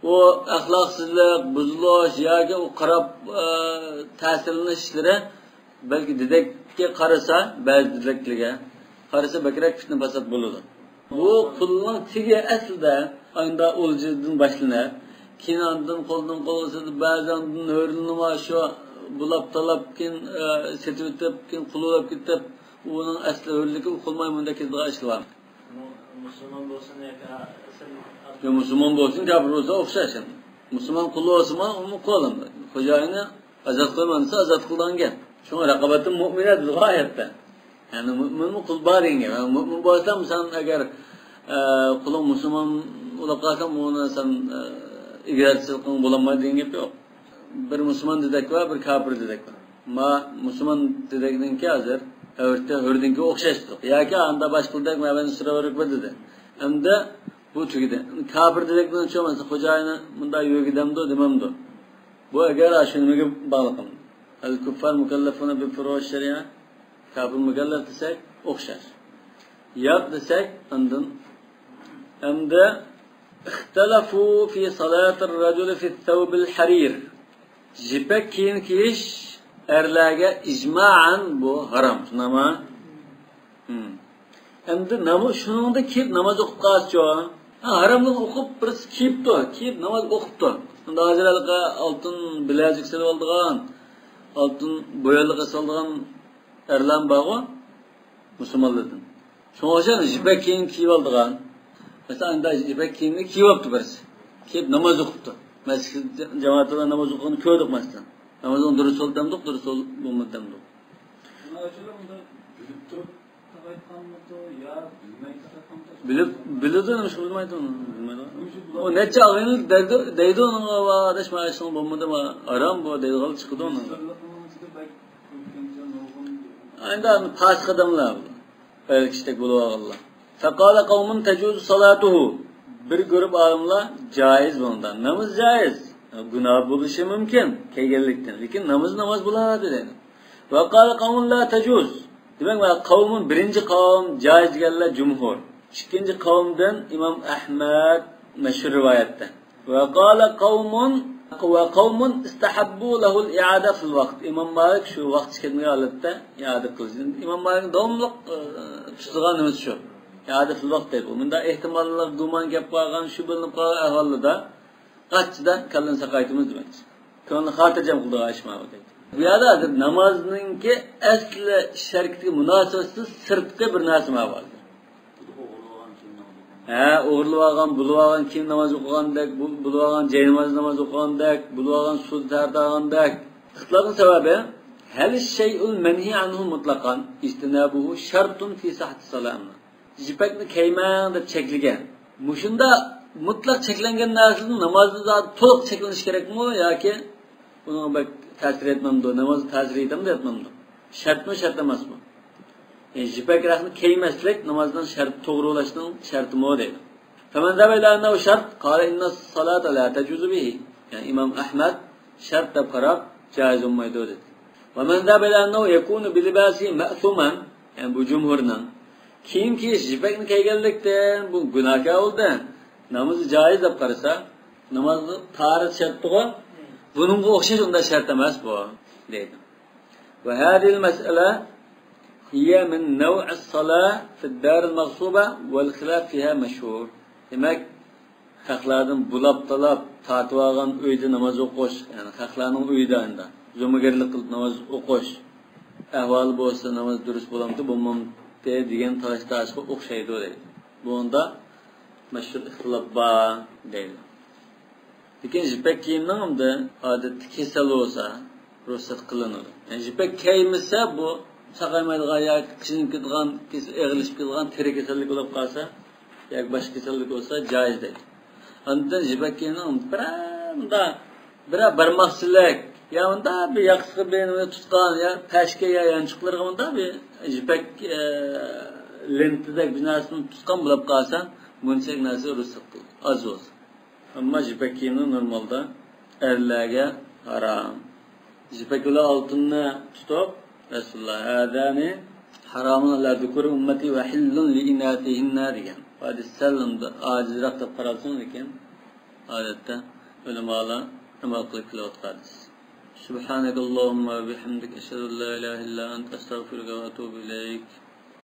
Speaker 3: O ahlaksızlık, buzuluş, yani o karab təsirli işleri belki dedekke karısa, bazı dedekliğe karısa bekirek fitne basat bulurdu. Bu kulun tigi aslında ayında olucudan başlanır. Kinandan koldan kolası bazen hörlünüme şu bulap talap kin setütüp kin kululap kitap onun aslı hörlükü kulmaymındaki dağışlı var.
Speaker 2: Müslüman olsun
Speaker 3: ya Müslüman olsun kafir olsa okşaşın. Müslüman kulu olsun onu kolum. Kocayını azat kılmanırsa azat kıldan gel. Şuna rakabetin müminedir gayette. Yani mümin kul barin gibi. Yani mümin olsam sen eğer kulun Müslüman olup kalsam ona sen İgaratsızlığın bulamadığın gibi yok. Bir Müslüman dedek var, bir kafir dedek var. Ma Müslüman dedekdinki hazır, hördinki okşaştık. Ya ki anda başkıldak mı ben sıra varık dedi. Hem de bu tükide. Kafir dedekden çoğumasa hocayını bunda yögidemdi dememdi. Bu eğer aşınımı bağlıkım. El-kuffar mükellefuna bir furuş şeriat. Kafir mükellef desek okşar. Yap desek andın. Hem de اختلفوا في صلاة الرجل في الثوب الحرير. Jipek kiyin kiyiş erlerge icmaen bu haram. Nama. Hem de şunun da kiyip namaz okup kalsıyor. Haramdan okup birisi kiyipti o. Kiyip namaz okuptu. Şimdi hazırlığa altın bilezik seli olduğun, altın boyalığa saldıgan erlen bağı Müslümanlardan. Şuna hoşan jipek kiyin kiyip olduğun. Mesela anda ipek kiyimli kiyipti birisi. Kiyip namaz okuptu. Mescid cemaatinde namaz okuduğunu köydük mesela. Namazın dürüst ol demdik, dürüst ol bulmadı demdik. Bilirdi onu, şu bilmeydi onu. O netçe ağını deydi onun adaş maaşının bulmadı ama aram bu deydi kalı çıktı onun. Aynı pasık adamlar bu. Öyle kişilik buluğa Allah. Fekâle kavmun tecuzu salatuhu. Bir grup alimler caiz bundan. Namaz caiz. Günah buluşu mümkün. Keygellikten. Lekin namaz buladı dedi. Fekâle kavmun la tecuz. Demek ki kavmun birinci kavm caiz geller cumhur. İkinci kavmden İmam Ahmed meşhur rivayette. Fekâle kavmun istahabbu lehul i'ade fil vakt. İmam Malik şu vakt çıketmeye alette i'ade kılsın. İmam Malik'in devamlı tuttuğu nemesi şu. İade fil vakt deyip. Bunda ihtimallar duman gap bağlan, şu bilinip qalan ahvalida qaççıda kalın sakaytımız demek. Konu xatirjam qildi aşmağı deydi. Bu yerda namazninki asli shartga munosabatsiz sirtqi bir narsa var. O'g'irlab olgan, bulib olgan, kim namoz o'qigandek, bulib olgan, jaynamaz namoz o'qigandek, bulib olgan, suv tartagandek. Ixtilofning sababi hal shay'ul manhi anhu mutlaqan istinabuhu shartun fi sihhati salam. Jipakni kiyman deb cheklagan. Mushunda mutlaq cheklangan narsani namozda to'liq cheklanish kerakmi yoki buni bak ta'sir etmamdi, namoz ta'sir etmamdi, etmamdi. Shartmi, shart emasmi? Jipak rahni kiymaslik namozdan shart to'g'ri bo'lishning shartimi deydi. Faman zabaylarna shart qala inna salata la tajuzu bihi. Yani İmam Ahmed shart deb qarab jaiz bo'lmaydi dedi. Va man zabaylarna yakunu bi libasi ma'suman. Yani bu jumhurning kiyim kiyish jipakni kiyganlikdan bu gunohkor bo'ldi. Namoz joiz deb qarasa, namozni tarix shartiga Bununga o'xshash unda shart emas bu deydi. Va hadhihi al-mas'ala hiya min naw' as-salah fi ad-dar al-maghsuba wal khilaf fiha mashhur. Demak, xalqlardan bulab-talab tatib olgan uyda namoz o'qish, ya'ni xalqlarning uyida unda zo'magarlik qilib namoz o'qish ahvoli bo'lsa namoz durust bo'lamdi, bo'lmamdi degan talash-tashga o'xshaydi deydi. Bunda mashhur ixtilof bor deydi. Lekin jipak kiyimning odatda kasal bo'lsa ruxsat qilinadi. Yani jipak kiymasa bu saqaymaydigan yoki qizinkadigan, eg'ilishib ketgan teri kasallik bo'lib qolsa yoki boshqa kasallik bo'lsa joiz deydi. Ondan jipak kiyimning bir barmoqchilik ya unda bir yaqsi bilan tutgan ya pashka ya yanchiqlarga unda bir jipak lentidagi binasini tutgan bo'lib qolsa bunchalik narsa ruxsat qiladi. Az bo'lsa. Amma jipak kiyimi normalda erlarga haram. Jipaklar oltinni tutib Rasululloh adani haromunlar dukur ummati va hillun li inatihinna degan. Hadis sallamda ajizroq deb qaralsin lekin odatda ulamolar nima qilib qilyotgan. Subhanakallahumma va bihamdika ashhadu an la ilaha illa anta astaghfiruka va atubu ilayk.